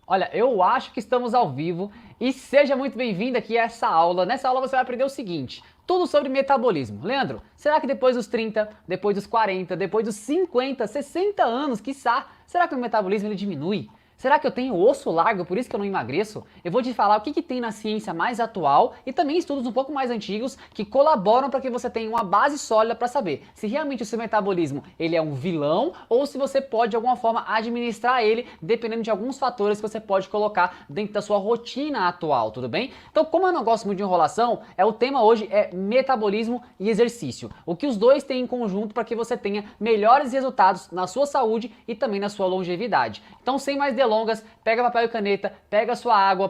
Olha, eu acho que estamos ao vivo e seja muito bem-vindo aqui a essa aula. Nessa aula você vai aprender o seguinte, tudo sobre metabolismo. Leandro, será que depois dos 30, depois dos 40, depois dos 50, 60 anos, quiçá, será que o metabolismo ele diminui? Será que eu tenho osso largo, por isso que eu não emagreço? Eu vou te falar o que tem na ciência mais atual e também estudos um pouco mais antigos que colaboram para que você tenha uma base sólida para saber se realmente o seu metabolismo ele é um vilão ou se você pode de alguma forma administrar ele dependendo de alguns fatores que você pode colocar dentro da sua rotina atual, tudo bem? Então, como eu não gosto muito de enrolação, o tema hoje é metabolismo e exercício. O que os dois têm em conjunto para que você tenha melhores resultados na sua saúde e também na sua longevidade. Então, sem mais delongas, pega papel e caneta, pega sua água,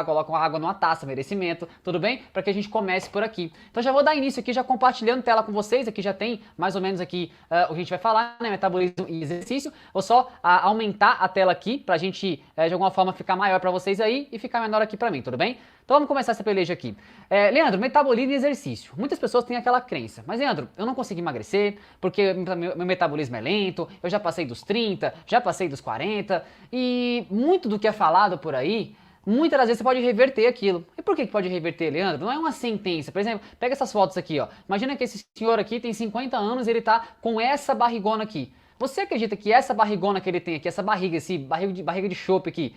coloca uma água numa taça, merecimento, tudo bem? Para que a gente comece por aqui. Então já vou dar início aqui, já compartilhando tela com vocês, aqui já tem mais ou menos aqui o que a gente vai falar, né, metabolismo e exercício. Vou só aumentar a tela aqui pra gente de alguma forma ficar maior para vocês aí e ficar menor aqui para mim, tudo bem? Então vamos começar essa peleja aqui. Leandro, metabolismo e exercício. Muitas pessoas têm aquela crença, mas Leandro, eu não consigo emagrecer porque meu metabolismo é lento, eu já passei dos 30, já passei dos 40 e muito do que é falado por aí, muitas das vezes você pode reverter aquilo. E por que pode reverter, Leandro? Não é uma sentença. Por exemplo, pega essas fotos aqui, ó. Imagina que esse senhor aqui tem 50 anos e ele tá com essa barrigona aqui. Você acredita que essa barrigona que ele tem aqui, essa barriga, esse barriga de chope aqui,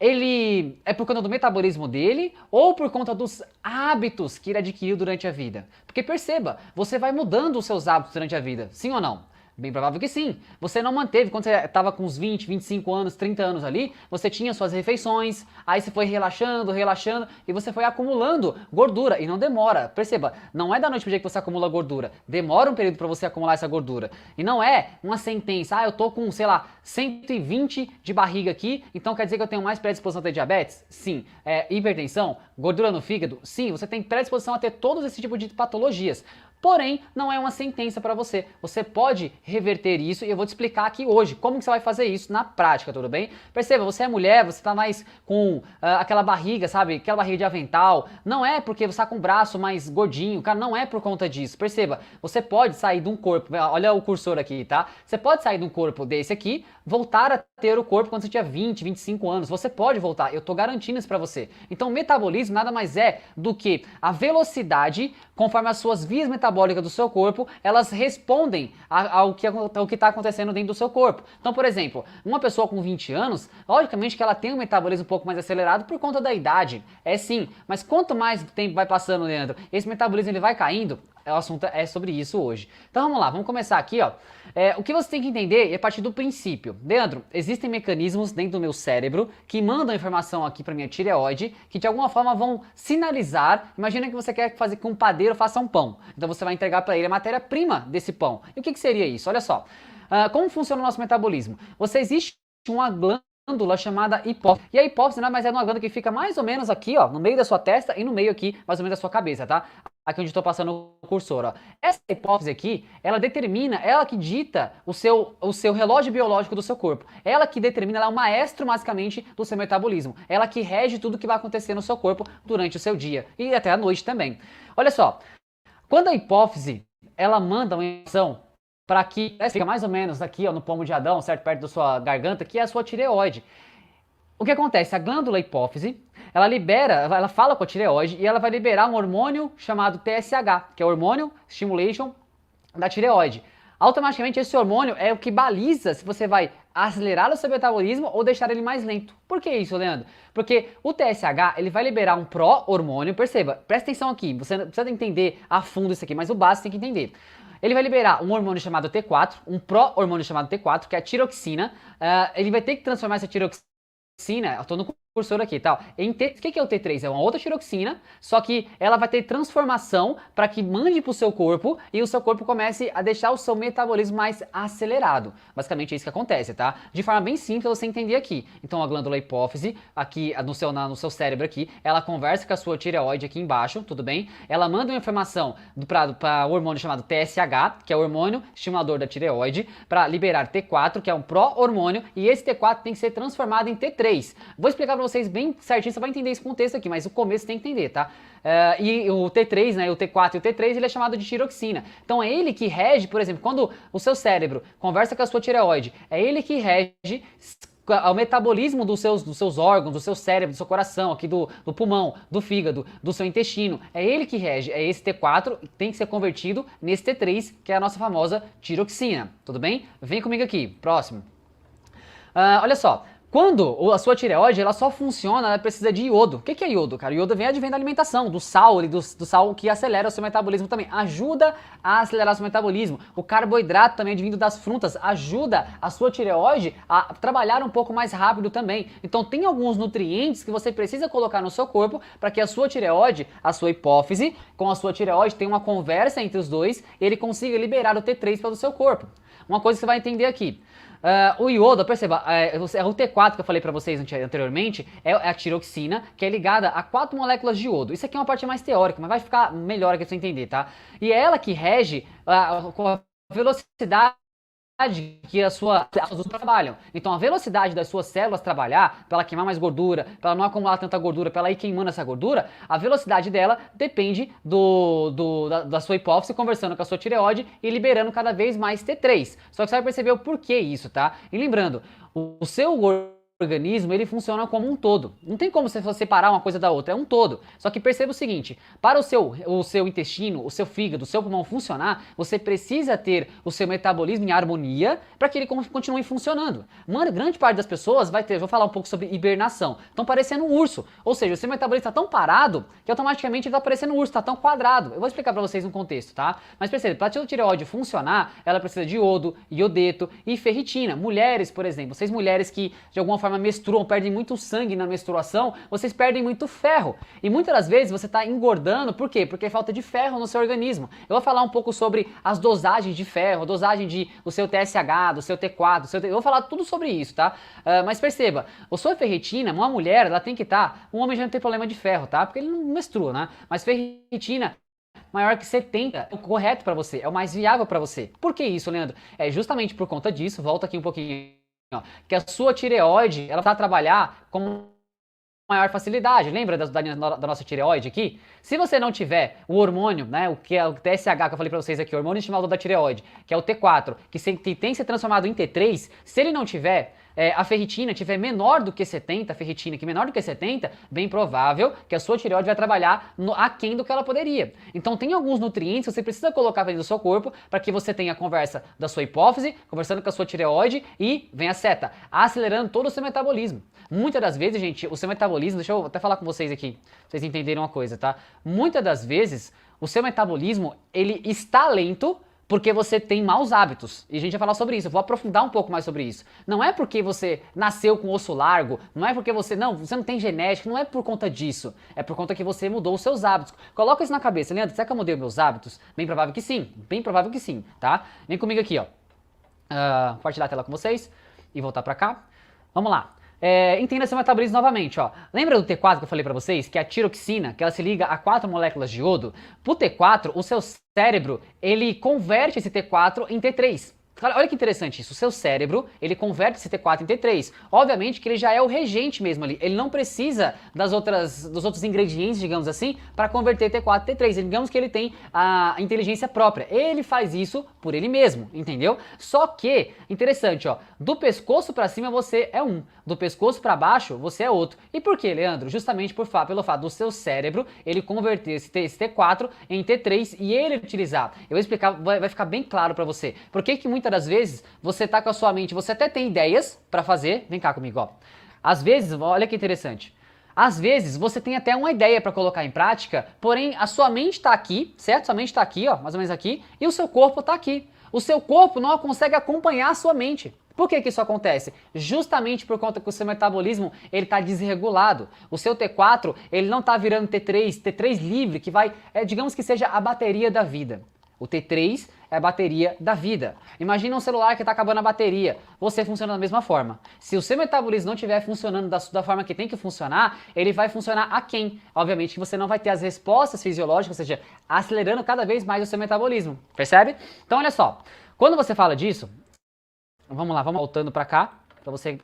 ele é por conta do metabolismo dele ou por conta dos hábitos que ele adquiriu durante a vida? Porque perceba, você vai mudando os seus hábitos durante a vida, sim ou não? Bem provável que sim. Você não manteve, quando você estava com uns 20, 25 anos, 30 anos ali, você tinha suas refeições, aí você foi relaxando, relaxando, e você foi acumulando gordura, e não demora. Perceba, não é da noite pro dia que você acumula gordura, demora um período para você acumular essa gordura. E não é uma sentença, eu tô com, sei lá, 120 de barriga aqui, então quer dizer que eu tenho mais predisposição a ter diabetes? Sim. Hipertensão? Gordura no fígado? Sim, você tem predisposição a ter todos esse tipo de patologias. Porém, não é uma sentença para você. Você pode reverter isso e eu vou te explicar aqui hoje como que você vai fazer isso na prática, tudo bem? Perceba, você é mulher, você tá mais com aquela barriga, sabe? Aquela barriga de avental. Não é porque você tá com o braço mais gordinho, cara, não é por conta disso. Perceba, você pode sair de um corpo, olha o cursor aqui, tá? Você pode sair de um corpo desse aqui, voltar a ter o corpo quando você tinha 20, 25 anos. Você pode voltar, eu tô garantindo isso para você. Então, o metabolismo nada mais é do que a velocidade conforme as suas vias metabólicas do seu corpo, elas respondem ao que está acontecendo dentro do seu corpo. Então, por exemplo, uma pessoa com 20 anos, logicamente que ela tem um metabolismo um pouco mais acelerado por conta da idade. É sim, mas quanto mais tempo vai passando, Leandro, esse metabolismo ele vai caindo. O assunto é sobre isso hoje. Então vamos lá, vamos começar aqui, ó. O que você tem que entender é a partir do princípio. Leandro, existem mecanismos dentro do meu cérebro que mandam informação aqui para minha tireoide, que de alguma forma vão sinalizar. Imagina que você quer fazer que um padeiro faça um pão. Então você vai entregar para ele a matéria-prima desse pão. E o que seria isso? Olha só. Como funciona o nosso metabolismo? Existe uma glândula chamada hipófise. E a hipófise nada mais é uma glândula que fica mais ou menos aqui, ó, no meio da sua testa e no meio aqui, mais ou menos da sua cabeça, tá? Aqui onde estou passando o cursor, ó. Essa hipófise aqui, ela que dita o seu relógio biológico do seu corpo. Ela que determina, ela é o maestro basicamente do seu metabolismo. Ela que rege tudo que vai acontecer no seu corpo durante o seu dia e até a noite também. Olha só, quando a hipófise, ela manda uma informação para que fica mais ou menos aqui, ó, no pomo de Adão, certo, perto da sua garganta, que é a sua tireoide. O que acontece? A glândula hipófise, ela fala com a tireoide e ela vai liberar um hormônio chamado TSH, que é o hormônio stimulation da tireoide. Automaticamente esse hormônio é o que baliza se você vai acelerar o seu metabolismo ou deixar ele mais lento. Por que isso, Leandro? Porque o TSH, ele vai liberar um pró-hormônio, perceba, presta atenção aqui, você não precisa entender a fundo isso aqui, mas o básico tem que entender. Ele vai liberar um hormônio chamado T4, um pró-hormônio chamado T4, que é a tiroxina. Ele vai ter que transformar essa tiroxina, eu tô no cursor aqui e tal. O que é o T3? É uma outra tiroxina, só que ela vai ter transformação para que mande para o seu corpo e o seu corpo comece a deixar o seu metabolismo mais acelerado. Basicamente é isso que acontece, tá? De forma bem simples você entender aqui. Então a glândula hipófise, aqui no seu cérebro aqui, ela conversa com a sua tireoide aqui embaixo, tudo bem? Ela manda uma informação para o hormônio chamado TSH, que é o hormônio estimulador da tireoide, para liberar T4, que é um pró-hormônio, e esse T4 tem que ser transformado em T3. Vou explicar para vocês bem certinho, você vai entender esse contexto aqui, mas o começo tem que entender, tá? E o T3, né, o T4 e o T3, ele é chamado de tiroxina. Então é ele que rege, por exemplo, quando o seu cérebro conversa com a sua tireoide, é ele que rege o metabolismo dos seus órgãos, do seu cérebro, do seu coração, aqui do pulmão, do fígado, do seu intestino. É ele que rege, é esse T4 que tem que ser convertido nesse T3, que é a nossa famosa tiroxina. Tudo bem? Vem comigo aqui, próximo. Olha só. Quando a sua tireoide, ela só funciona, ela precisa de iodo. O que é iodo, cara? Iodo vem da alimentação, do sal, do sal que acelera o seu metabolismo também. Ajuda a acelerar o seu metabolismo. O carboidrato também vindo das frutas ajuda a sua tireoide a trabalhar um pouco mais rápido também. Então tem alguns nutrientes que você precisa colocar no seu corpo para que a sua tireoide, a sua hipófise, com a sua tireoide tenha uma conversa entre os dois e ele consiga liberar o T3 para o seu corpo. Uma coisa que você vai entender aqui. O iodo, perceba, é o T4 que eu falei pra vocês anteriormente, é a tiroxina, que é ligada a 4 moléculas de iodo. Isso aqui é uma parte mais teórica, mas vai ficar melhor aqui pra você entender, tá? E é ela que rege a velocidade que as suas células trabalham. Então a velocidade das suas células trabalhar, para ela queimar mais gordura, para ela não acumular tanta gordura, para ela ir queimando essa gordura, a velocidade dela depende da sua hipófise conversando com a sua tireoide e liberando cada vez mais T3. Só que você vai perceber o porquê isso, tá? E lembrando, o seu organismo, ele funciona como um todo. Não tem como você separar uma coisa da outra, é um todo. Só que perceba o seguinte, para o seu intestino, o seu fígado, o seu pulmão funcionar, você precisa ter o seu metabolismo em harmonia para que ele continue funcionando. Mano, grande parte das pessoas vai ter, vou falar um pouco sobre hibernação, estão parecendo um urso. Ou seja, o seu metabolismo está tão parado que automaticamente ele está parecendo um urso, está tão quadrado. Eu vou explicar para vocês um contexto, tá? Mas perceba, para a tireoide funcionar, ela precisa de iodo, iodeto e ferritina. Mulheres, por exemplo, vocês mulheres que de alguma forma menstruam, perdem muito sangue na menstruação, vocês perdem muito ferro. E muitas das vezes você está engordando, por quê? Porque é falta de ferro no seu organismo. Eu vou falar um pouco sobre as dosagens de ferro, dosagem do seu TSH, do seu T4, eu vou falar tudo sobre isso, tá? Mas perceba, a sua ferritina, uma mulher, ela tem que estar, um homem já não tem problema de ferro, tá? Porque ele não menstrua, né? Mas ferritina maior que 70 é o correto para você, é o mais viável para você. Por que isso, Leandro? É justamente por conta disso, volta aqui um pouquinho, que a sua tireoide, ela vai trabalhar com maior facilidade. Lembra da nossa tireoide aqui? Se você não tiver o hormônio, né, o que é o TSH que eu falei pra vocês aqui, o hormônio estimulador da tireoide, que é o T4, que tem que ser transformado em T3, se ele não tiver, a ferritina tiver menor do que 70, a ferritina que menor do que 70, bem provável que a sua tireoide vai trabalhar aquém do que ela poderia. Então tem alguns nutrientes que você precisa colocar dentro do seu corpo para que você tenha a conversa da sua hipófise, conversando com a sua tireoide e vem a seta, acelerando todo o seu metabolismo. Muitas das vezes, gente, o seu metabolismo, deixa eu até falar com vocês aqui, pra vocês entenderem uma coisa, tá? Muitas das vezes, o seu metabolismo, ele está lento porque você tem maus hábitos. E a gente vai falar sobre isso, eu vou aprofundar um pouco mais sobre isso. Não é porque você nasceu com osso largo, não é porque você não tem genética, não é por conta disso. É por conta que você mudou os seus hábitos. Coloca isso na cabeça, Leandro, será que eu mudei os meus hábitos? Bem provável que sim, tá? Vem comigo aqui, ó. Compartilhar a tela com vocês e voltar pra cá. Vamos lá. Entenda seu metabolismo novamente, ó. Lembra do T4 que eu falei pra vocês? Que é a tiroxina, que ela se liga a 4 moléculas de iodo? Pro T4, o seu cérebro, ele converte esse T4 em T3. Olha que interessante isso, o seu cérebro, ele converte esse T4 em T3. Obviamente que ele já é o regente mesmo ali, ele não precisa dos outros ingredientes, digamos assim, para converter T4 em T3. Digamos que ele tem a inteligência própria, ele faz isso por ele mesmo, entendeu? Só que, interessante, ó, do pescoço para cima você é um, do pescoço para baixo você é outro. E por que, Leandro? Justamente pelo fato do seu cérebro, ele converter esse T4 em T3 e ele utilizar. Eu vou explicar, vai ficar bem claro para você. Por que muitas das vezes você tá com a sua mente, você até tem ideias para fazer, vem cá comigo, ó. Às vezes, olha que interessante. Às vezes você tem até uma ideia para colocar em prática, porém a sua mente está aqui, certo? Sua mente está aqui, ó, mais ou menos aqui, e o seu corpo está aqui. O seu corpo não consegue acompanhar a sua mente. Por que isso acontece? Justamente por conta que o seu metabolismo ele está desregulado. O seu T4 ele não está virando T3 livre, que vai, digamos que seja a bateria da vida. O T3 é a bateria da vida. Imagina um celular que está acabando a bateria. Você funciona da mesma forma. Se o seu metabolismo não estiver funcionando da forma que tem que funcionar, ele vai funcionar aquém. Obviamente que você não vai ter as respostas fisiológicas, ou seja, acelerando cada vez mais o seu metabolismo. Percebe? Então olha só, quando você fala disso, vamos lá, vamos voltando para cá, para você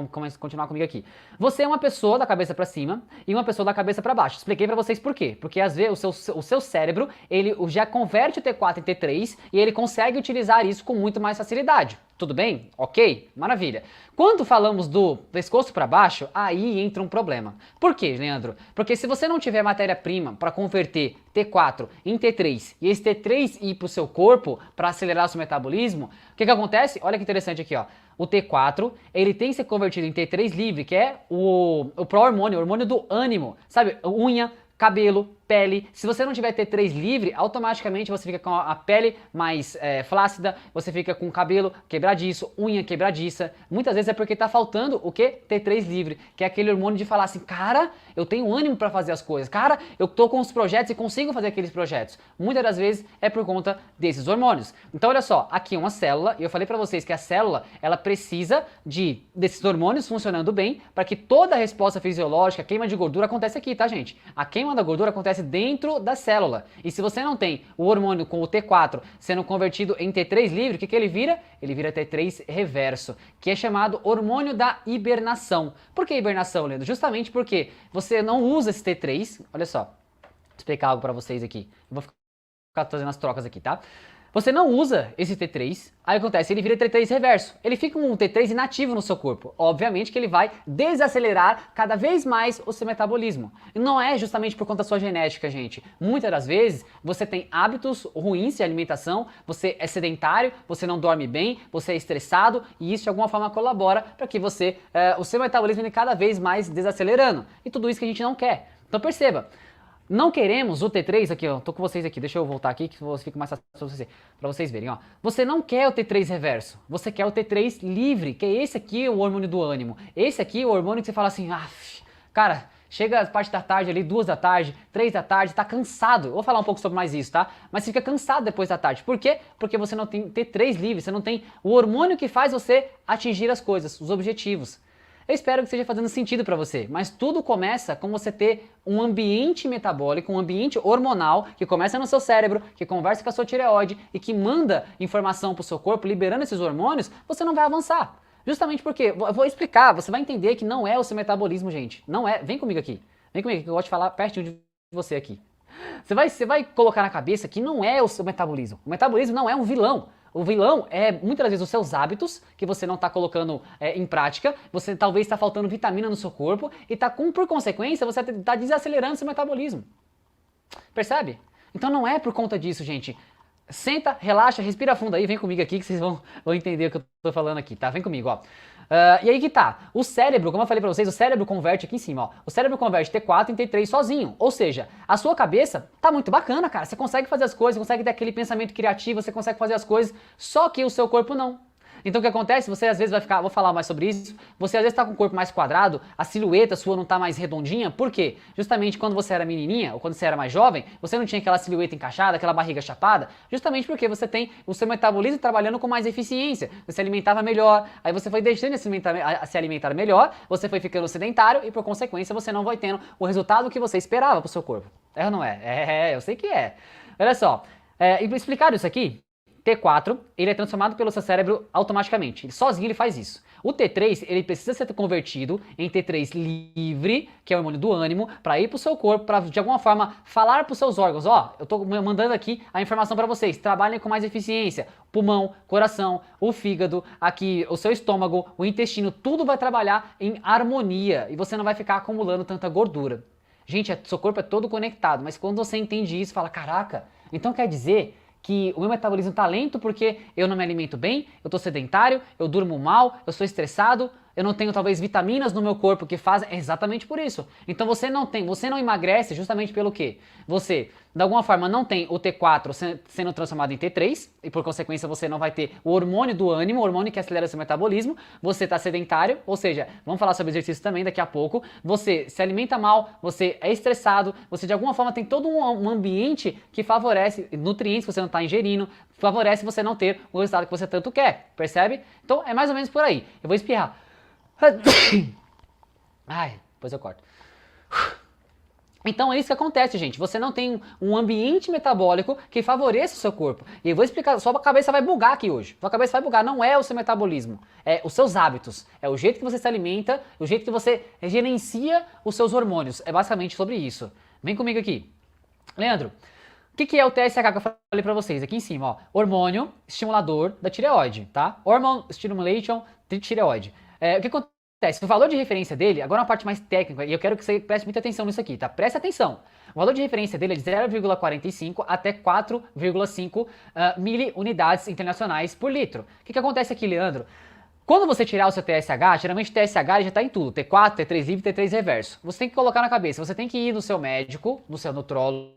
continuar comigo aqui. Você é uma pessoa da cabeça pra cima e uma pessoa da cabeça pra baixo. Expliquei pra vocês por quê. Porque às vezes o seu cérebro, ele já converte o T4 em T3 e ele consegue utilizar isso com muito mais facilidade. Tudo bem? Ok? Maravilha. Quando falamos do pescoço para baixo, aí entra um problema. Por quê, Leandro? Porque se você não tiver matéria-prima para converter T4 em T3 e esse T3 ir para o seu corpo para acelerar o seu metabolismo, o que acontece? Olha que interessante aqui, ó. O T4, ele tem que ser convertido em T3 livre, que é o pró-hormônio, o hormônio do ânimo, sabe? Unha, cabelo, pele. Se você não tiver T3 livre, automaticamente você fica com a pele mais flácida, você fica com o cabelo quebradiço, unha quebradiça. Muitas vezes é porque tá faltando o quê? T3 livre, que é aquele hormônio de falar assim, cara, eu tenho ânimo para fazer as coisas, cara, eu tô com os projetos e consigo fazer aqueles projetos. Muitas das vezes é por conta desses hormônios. Então olha só, aqui é uma célula, e eu falei para vocês que a célula, ela precisa desses hormônios funcionando bem para que toda a resposta fisiológica, a queima de gordura acontece aqui, tá, gente? A queima da gordura acontece dentro da célula. E se você não tem o hormônio com o T4 sendo convertido em T3 livre, o que ele vira? Ele vira T3 reverso, que é chamado hormônio da hibernação. Por que hibernação, Leandro? Justamente porque você não usa esse T3. Olha só, vou explicar algo para vocês aqui. Eu vou ficar fazendo as trocas aqui, tá? Você não usa esse T3, aí acontece, ele vira T3 reverso. Ele fica um T3 inativo no seu corpo. Obviamente que ele vai desacelerar cada vez mais o seu metabolismo. E não é justamente por conta da sua genética, gente. Muitas das vezes você tem hábitos ruins de alimentação, você é sedentário, você não dorme bem, você é estressado e isso de alguma forma colabora para que você, o seu metabolismo ele cada vez mais desacelerando. E tudo isso que a gente não quer. Então perceba. Não queremos o T3 aqui, ó, tô com vocês aqui, deixa eu voltar aqui que fica mais fácil pra vocês verem, ó. Você não quer o T3 reverso, você quer o T3 livre, que é esse aqui o hormônio do ânimo. Esse aqui é o hormônio que você fala assim, cara, chega a parte da tarde ali, 2 da tarde, 3 da tarde, tá cansado. Eu vou falar um pouco sobre mais isso, tá? Mas você fica cansado depois da tarde. Por quê? Porque você não tem T3 livre, você não tem o hormônio que faz você atingir as coisas, os objetivos. Eu espero que esteja fazendo sentido para você, mas tudo começa com você ter um ambiente metabólico, um ambiente hormonal que começa no seu cérebro, que conversa com a sua tireoide e que manda informação para o seu corpo, liberando esses hormônios, você não vai avançar. Justamente porque, eu vou explicar, você vai entender que não é o seu metabolismo, gente. Não é, vem comigo aqui que eu vou te falar pertinho de você aqui. Você vai colocar na cabeça que não é o seu metabolismo. O metabolismo não é um vilão. O vilão é muitas vezes os seus hábitos que você não está colocando em prática, você talvez está faltando vitamina no seu corpo e por consequência você está desacelerando seu metabolismo. Percebe? Então não é por conta disso, gente. Senta, relaxa, respira fundo aí, vem comigo aqui que vocês vão entender o que eu tô falando aqui, tá? Vem comigo, ó. E aí que tá, o cérebro, como eu falei pra vocês, o cérebro converte aqui em cima, ó. O cérebro converte T4 em T3 sozinho, ou seja, a sua cabeça tá muito bacana, cara. Você consegue fazer as coisas, você consegue ter aquele pensamento criativo, você consegue fazer as coisas, só que o seu corpo não. Então o que acontece? Você às vezes vai ficar, vou falar mais sobre isso, você às vezes tá com o corpo mais quadrado, a silhueta sua não tá mais redondinha, por quê? Justamente quando você era menininha, ou quando você era mais jovem, você não tinha aquela silhueta encaixada, aquela barriga chapada, justamente porque você tem o seu metabolismo trabalhando com mais eficiência, você se alimentava melhor, aí você foi deixando de se alimentar melhor, você foi ficando sedentário e por consequência você não vai tendo o resultado que você esperava pro seu corpo. É ou não é? Eu sei que é. Olha só, e pra explicar isso aqui, T4, ele é transformado pelo seu cérebro automaticamente. Sozinho ele faz isso. O T3, ele precisa ser convertido em T3 livre, que é o hormônio do ânimo, para ir pro seu corpo, para de alguma forma falar pros seus órgãos, ó, eu tô mandando aqui a informação para vocês, trabalhem com mais eficiência. Pulmão, coração, o fígado, aqui o seu estômago, o intestino, tudo vai trabalhar em harmonia e você não vai ficar acumulando tanta gordura. Gente, seu corpo é todo conectado, mas quando você entende isso, fala, caraca, então quer dizer que o meu metabolismo tá lento porque eu não me alimento bem, eu tô sedentário, eu durmo mal, eu sou estressado, eu não tenho talvez vitaminas no meu corpo que fazem, é exatamente por isso. Então você não emagrece justamente pelo quê? Você, de alguma forma, não tem o T4 sendo transformado em T3 e por consequência você não vai ter o hormônio do ânimo, o hormônio que acelera seu metabolismo, você tá sedentário, ou seja, vamos falar sobre exercício também daqui a pouco, você se alimenta mal, você é estressado, você de alguma forma tem todo um ambiente que favorece nutrientes que você não tá ingerindo, favorece você não ter o resultado que você tanto quer, percebe? Então é mais ou menos por aí. Eu vou espirrar. Ai, depois eu corto. Então é isso que acontece, gente. Você não tem um ambiente metabólico que favoreça o seu corpo. E eu vou explicar, sua cabeça vai bugar aqui hoje. Sua cabeça vai bugar, não é o seu metabolismo, é os seus hábitos. É o jeito que você se alimenta, o jeito que você gerencia os seus hormônios. É basicamente sobre isso. Vem comigo aqui. Leandro, o que é o TSH que eu falei pra vocês? Aqui em cima, ó. Hormônio estimulador da tireoide, tá? Hormone Stimulation Tireoide. O que acontece? O valor de referência dele, agora uma parte mais técnica, e eu quero que você preste muita atenção nisso aqui, tá? Preste atenção. O valor de referência dele é de 0,45 até 4,5 miliunidades internacionais por litro. O que acontece aqui, Leandro? Quando você tirar o seu TSH, geralmente o TSH ele já está em tudo, T4, T3 livre, T3 reverso. Você tem que colocar na cabeça, você tem que ir no seu médico, no seu nutrólogo,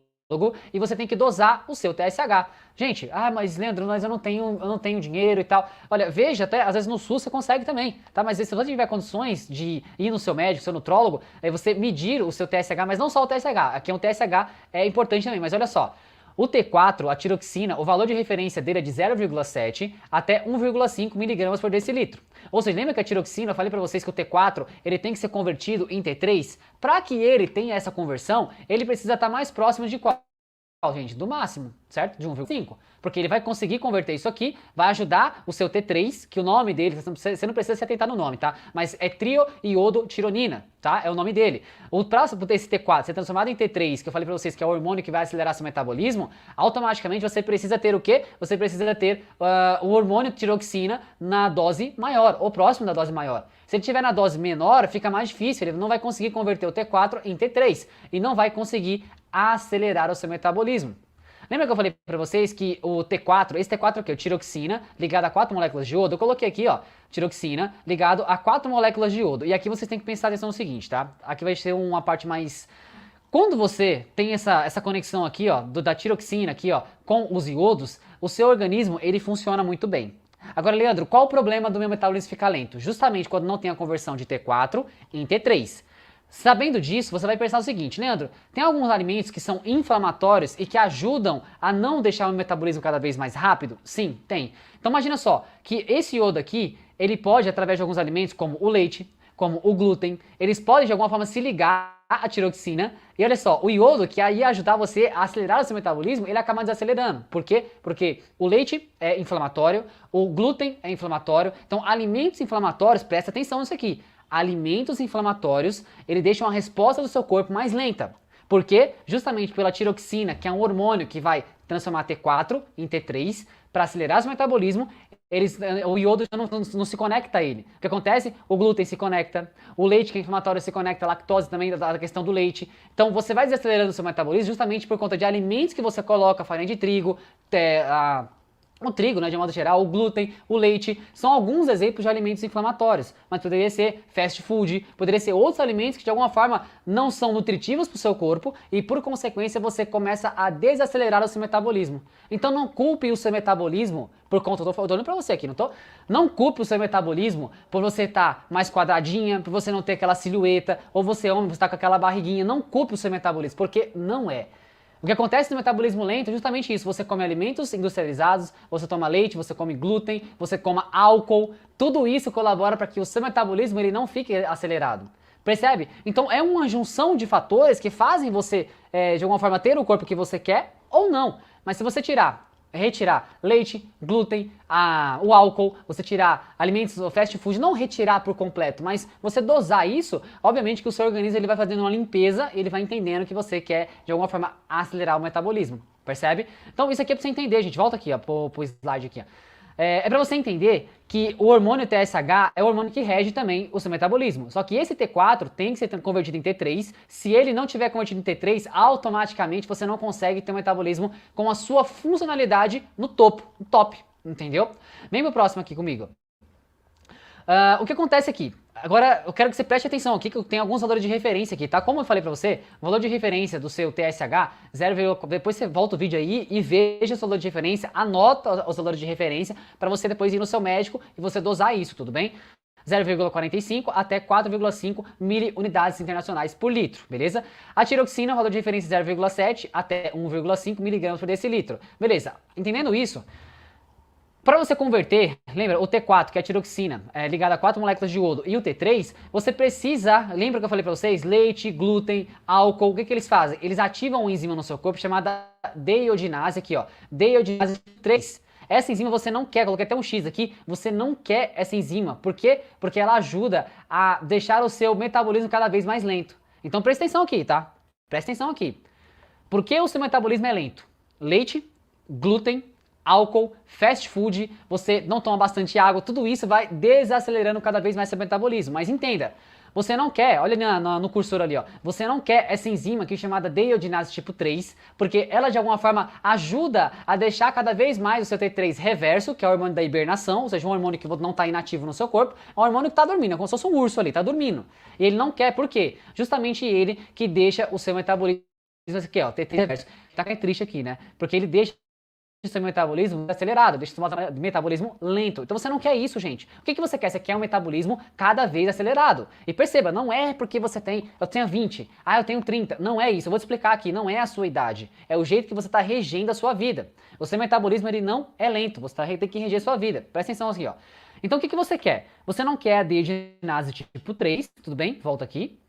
e você tem que dosar o seu TSH. Gente, mas Leandro, mas eu não tenho dinheiro e tal. Olha, veja, até às vezes no SUS você consegue também, tá? Mas se você tiver condições de ir no seu médico, seu nutrólogo, aí você medir o seu TSH, mas não só o TSH, aqui é um TSH é importante também, mas olha só. O T4, a tiroxina, o valor de referência dele é de 0,7 até 1,5 miligramas por decilitro. Ou seja, lembra que a tiroxina, eu falei para vocês que o T4 ele tem que ser convertido em T3? Para que ele tenha essa conversão, ele precisa estar mais próximo de qual? Gente, do máximo, certo? De 1,5. Porque ele vai conseguir converter isso aqui, vai ajudar o seu T3, que o nome dele, você não precisa se atentar no nome, tá? Mas é trioiodotironina, tá? É o nome dele. O próximo desse T4 ser transformado em T3, que eu falei pra vocês que é o hormônio que vai acelerar seu metabolismo, automaticamente você precisa ter o quê? Você precisa ter o hormônio tiroxina na dose maior, ou próximo da dose maior. Se ele estiver na dose menor, fica mais difícil, ele não vai conseguir converter o T4 em T3 e não vai conseguir acelerar o seu metabolismo. Lembra que eu falei para vocês que o T4, esse T4 aqui, o tiroxina, ligado a 4 moléculas de iodo, eu coloquei aqui, ó, tiroxina, ligado a 4 moléculas de iodo. E aqui vocês têm que prestar atenção no seguinte, tá? Aqui vai ser uma parte mais... Quando você tem essa conexão aqui, ó, da tiroxina aqui, ó, com os iodos, o seu organismo, ele funciona muito bem. Agora, Leandro, qual o problema do meu metabolismo ficar lento? Justamente quando não tem a conversão de T4 em T3. Sabendo disso, você vai pensar o seguinte, Leandro, tem alguns alimentos que são inflamatórios e que ajudam a não deixar o metabolismo cada vez mais rápido? Sim, tem. Então imagina só, que esse iodo aqui, ele pode, através de alguns alimentos, como o leite, como o glúten, eles podem de alguma forma se ligar à tiroxina, e olha só, o iodo que aí ia ajudar você a acelerar o seu metabolismo, ele acaba desacelerando. Por quê? Porque o leite é inflamatório, o glúten é inflamatório, então alimentos inflamatórios, presta atenção nisso aqui, alimentos inflamatórios, ele deixa uma resposta do seu corpo mais lenta. Por quê? Justamente pela tiroxina, que é um hormônio que vai transformar T4 em T3 para acelerar seu metabolismo, o iodo já não se conecta a ele. O que acontece? O glúten se conecta, o leite que é inflamatório se conecta, a lactose também, da questão do leite. Então você vai desacelerando o seu metabolismo justamente por conta de alimentos que você coloca, farinha de trigo, o trigo, né, de modo geral, o glúten, o leite, são alguns exemplos de alimentos inflamatórios, mas poderia ser fast food, poderia ser outros alimentos que de alguma forma não são nutritivos para o seu corpo e por consequência você começa a desacelerar o seu metabolismo. Então não culpe o seu metabolismo por conta, eu tô olhando para você aqui, não tô? Não culpe o seu metabolismo por você estar mais quadradinha, por você não ter aquela silhueta, ou você homem, você tá com aquela barriguinha, não culpe o seu metabolismo, porque não é. O que acontece no metabolismo lento é justamente isso, você come alimentos industrializados, você toma leite, você come glúten, você come álcool, tudo isso colabora para que o seu metabolismo ele não fique acelerado. Percebe? Então é uma junção de fatores que fazem você, de alguma forma, ter o corpo que você quer ou não. Mas se você retirar leite, glúten, o álcool, você tirar alimentos fast food, não retirar por completo, mas você dosar isso, obviamente que o seu organismo ele vai fazendo uma limpeza, ele vai entendendo que você quer de alguma forma acelerar o metabolismo, percebe? Então isso aqui é pra você entender, gente, volta aqui, ó, pro slide aqui, ó. É para você entender que o hormônio TSH é o hormônio que rege também o seu metabolismo. Só que esse T4 tem que ser convertido em T3. Se ele não tiver convertido em T3, automaticamente você não consegue ter um metabolismo com a sua funcionalidade no topo, no top, entendeu? Vem pro próximo aqui comigo. O que acontece aqui? Agora, eu quero que você preste atenção aqui, que eu tenho alguns valores de referência aqui, tá? Como eu falei pra você, o valor de referência do seu TSH, depois você volta o vídeo aí e veja o valor de referência, anota os valores de referência para você depois ir no seu médico e você dosar isso, tudo bem? 0,45 até 4,5 miliunidades internacionais por litro, beleza? A tiroxina, valor de referência 0,7 até 1,5 miligramas por decilitro, beleza? Entendendo isso, Para você converter, lembra, o T4, que é a tiroxina, ligada a 4 moléculas de iodo, e o T3, você precisa, lembra que eu falei para vocês? Leite, glúten, álcool, o que eles fazem? Eles ativam uma enzima no seu corpo chamada deiodinase, aqui ó, deiodinase 3. Essa enzima você não quer, coloquei até um X aqui, você não quer essa enzima. Por quê? Porque ela ajuda a deixar o seu metabolismo cada vez mais lento. Então presta atenção aqui, tá? Presta atenção aqui. Por que o seu metabolismo é lento? Leite, glúten, álcool, fast food, você não toma bastante água, tudo isso vai desacelerando cada vez mais seu metabolismo. Mas entenda, você não quer, olha no cursor ali, ó, você não quer essa enzima aqui chamada deiodinase tipo 3, porque ela de alguma forma ajuda a deixar cada vez mais o seu T3 reverso, que é o hormônio da hibernação, ou seja, um hormônio que não está inativo no seu corpo, é um hormônio que está dormindo, é como se fosse um urso ali, está dormindo. E ele não quer, por quê? Justamente ele que deixa o seu metabolismo aqui, ó, T3 reverso. Tá triste aqui, né? Porque ele deixa o seu metabolismo acelerado, deixa o seu metabolismo lento. Então você não quer isso, gente. O que você quer? Você quer um metabolismo cada vez acelerado. E perceba, não é porque eu tenho 20, eu tenho 30. Não é isso, eu vou te explicar aqui, não é a sua idade. É o jeito que você está regendo a sua vida. O seu metabolismo, ele não é lento, você tem que reger a sua vida. Presta atenção aqui, ó. Então o que você quer? Você não quer a deiodinase tipo 3, tudo bem? Volta aqui,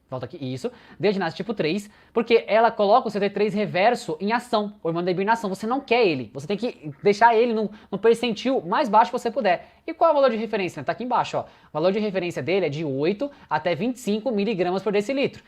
isso, deiodinase tipo 3, porque ela coloca o seu T3 reverso em ação, o hormônio da hibernação, você não quer ele, você tem que deixar ele no percentil mais baixo que você puder. E qual é o valor de referência? Tá aqui embaixo, ó. O valor de referência dele é de 8 até 25 miligramas por decilitro.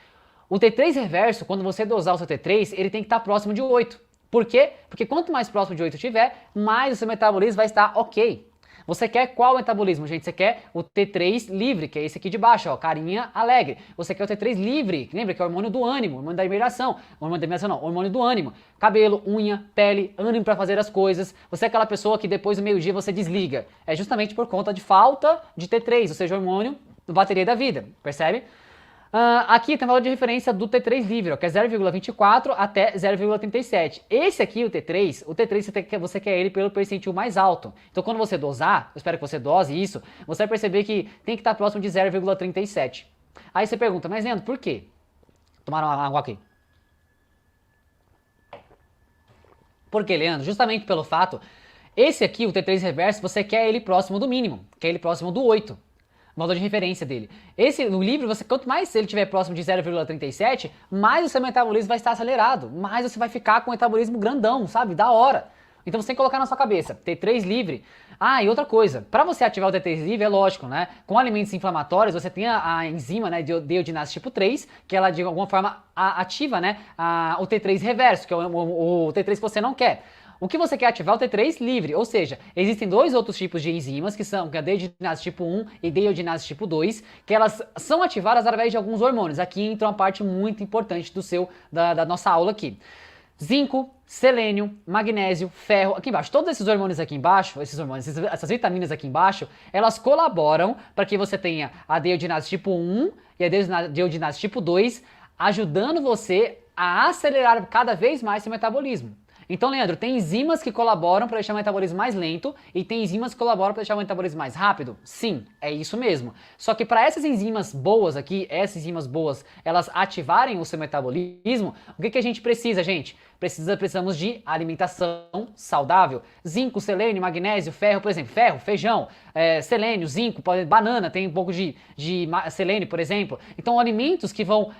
O T3 reverso, quando você dosar o seu T3, ele tem que estar próximo de 8. Por quê? Porque quanto mais próximo de 8 tiver, mais o seu metabolismo vai estar ok. Você quer qual metabolismo, gente? Você quer o T3 livre, que é esse aqui de baixo, ó, carinha alegre. Você quer o T3 livre, lembra que é o hormônio do ânimo, hormônio da hibernação. Hormônio da hibernação não, hormônio do ânimo. Cabelo, unha, pele, ânimo para fazer as coisas. Você é aquela pessoa que depois do meio-dia você desliga. É justamente por conta de falta de T3, ou seja, hormônio da bateria da vida, percebe? Aqui tem o valor de referência do T3 livre, ó, que é 0,24 até 0,37. Esse aqui, o T3 você quer ele pelo percentil mais alto. Então quando você dosar, eu espero que você dose isso, você vai perceber que tem que estar próximo de 0,37. Aí você pergunta, mas Leandro, por quê? Tomaram água aqui. Por que, Leandro? Justamente pelo fato, esse aqui, o T3 reverso, você quer ele próximo do mínimo, quer ele próximo do 8. O valor de referência dele. No livre, quanto mais ele estiver próximo de 0,37, mais o seu metabolismo vai estar acelerado, mais você vai ficar com o metabolismo grandão, sabe? Da hora. Então você tem que colocar na sua cabeça, T3 livre. E outra coisa, para você ativar o T3 livre, é lógico, né? Com alimentos inflamatórios, você tem a enzima, né, deiodinase tipo 3, que ela de alguma forma ativa, né, o T3 reverso, que é o T3 que você não quer. O que você quer ativar é o T3 livre, ou seja, existem dois outros tipos de enzimas, que são a deiodinase tipo 1 e deiodinase tipo 2, que elas são ativadas através de alguns hormônios. Aqui entra uma parte muito importante da nossa aula aqui. Zinco, selênio, magnésio, ferro, aqui embaixo, todos esses hormônios aqui embaixo, essas vitaminas aqui embaixo, elas colaboram para que você tenha a deiodinase tipo 1 e a deiodinase tipo 2, ajudando você a acelerar cada vez mais seu metabolismo. Então, Leandro, tem enzimas que colaboram para deixar o metabolismo mais lento e tem enzimas que colaboram para deixar o metabolismo mais rápido? Sim, é isso mesmo. Só que para essas enzimas boas aqui, elas ativarem o seu metabolismo, o que a gente precisa, gente? Precisamos de alimentação saudável. Zinco, selênio, magnésio, ferro, por exemplo, ferro, feijão, selênio, zinco, banana tem um pouco de selênio, por exemplo. Então, alimentos que vão,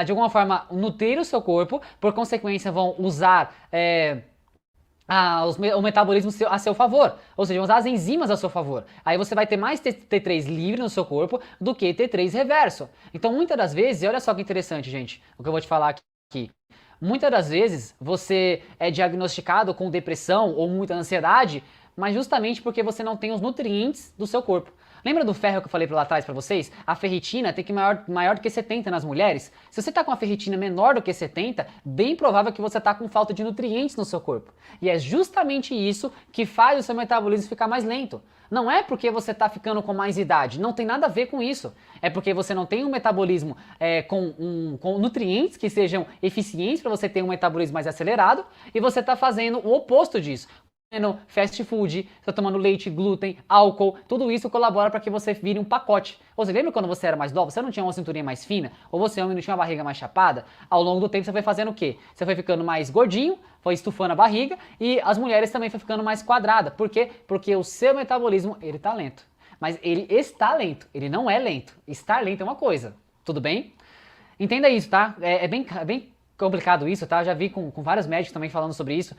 de alguma forma, nutrir o seu corpo, por consequência, vão usar o metabolismo a seu favor, ou seja, vão usar as enzimas a seu favor. Aí você vai ter mais T3 livre no seu corpo do que T3 reverso. Então, muitas das vezes, olha só que interessante, gente, o que eu vou te falar aqui. Muitas das vezes você é diagnosticado com depressão ou muita ansiedade, mas justamente porque você não tem os nutrientes do seu corpo. Lembra do ferro que eu falei lá atrás pra vocês? A ferritina tem que maior do que 70 nas mulheres. Se você tá com a ferritina menor do que 70, bem provável que você tá com falta de nutrientes no seu corpo. E é justamente isso que faz o seu metabolismo ficar mais lento. Não é porque você tá ficando com mais idade, não tem nada a ver com isso. É porque você não tem um metabolismo com nutrientes que sejam eficientes para você ter um metabolismo mais acelerado e você tá fazendo o oposto disso. fast food, você tá tomando leite, glúten, álcool, tudo isso colabora para que você vire um pacote. Você lembra quando você era mais nova, você não tinha uma cinturinha mais fina, ou você não tinha uma barriga mais chapada? Ao longo do tempo você foi fazendo o quê? Você foi ficando mais gordinho, foi estufando a barriga, e as mulheres também foi ficando mais quadrada. Por quê? Porque o seu metabolismo, ele tá lento. Mas ele está lento, ele não é lento. Estar lento é uma coisa, tudo bem? Entenda isso, tá? É bem complicado isso, tá? Eu já vi com vários médicos também falando sobre isso,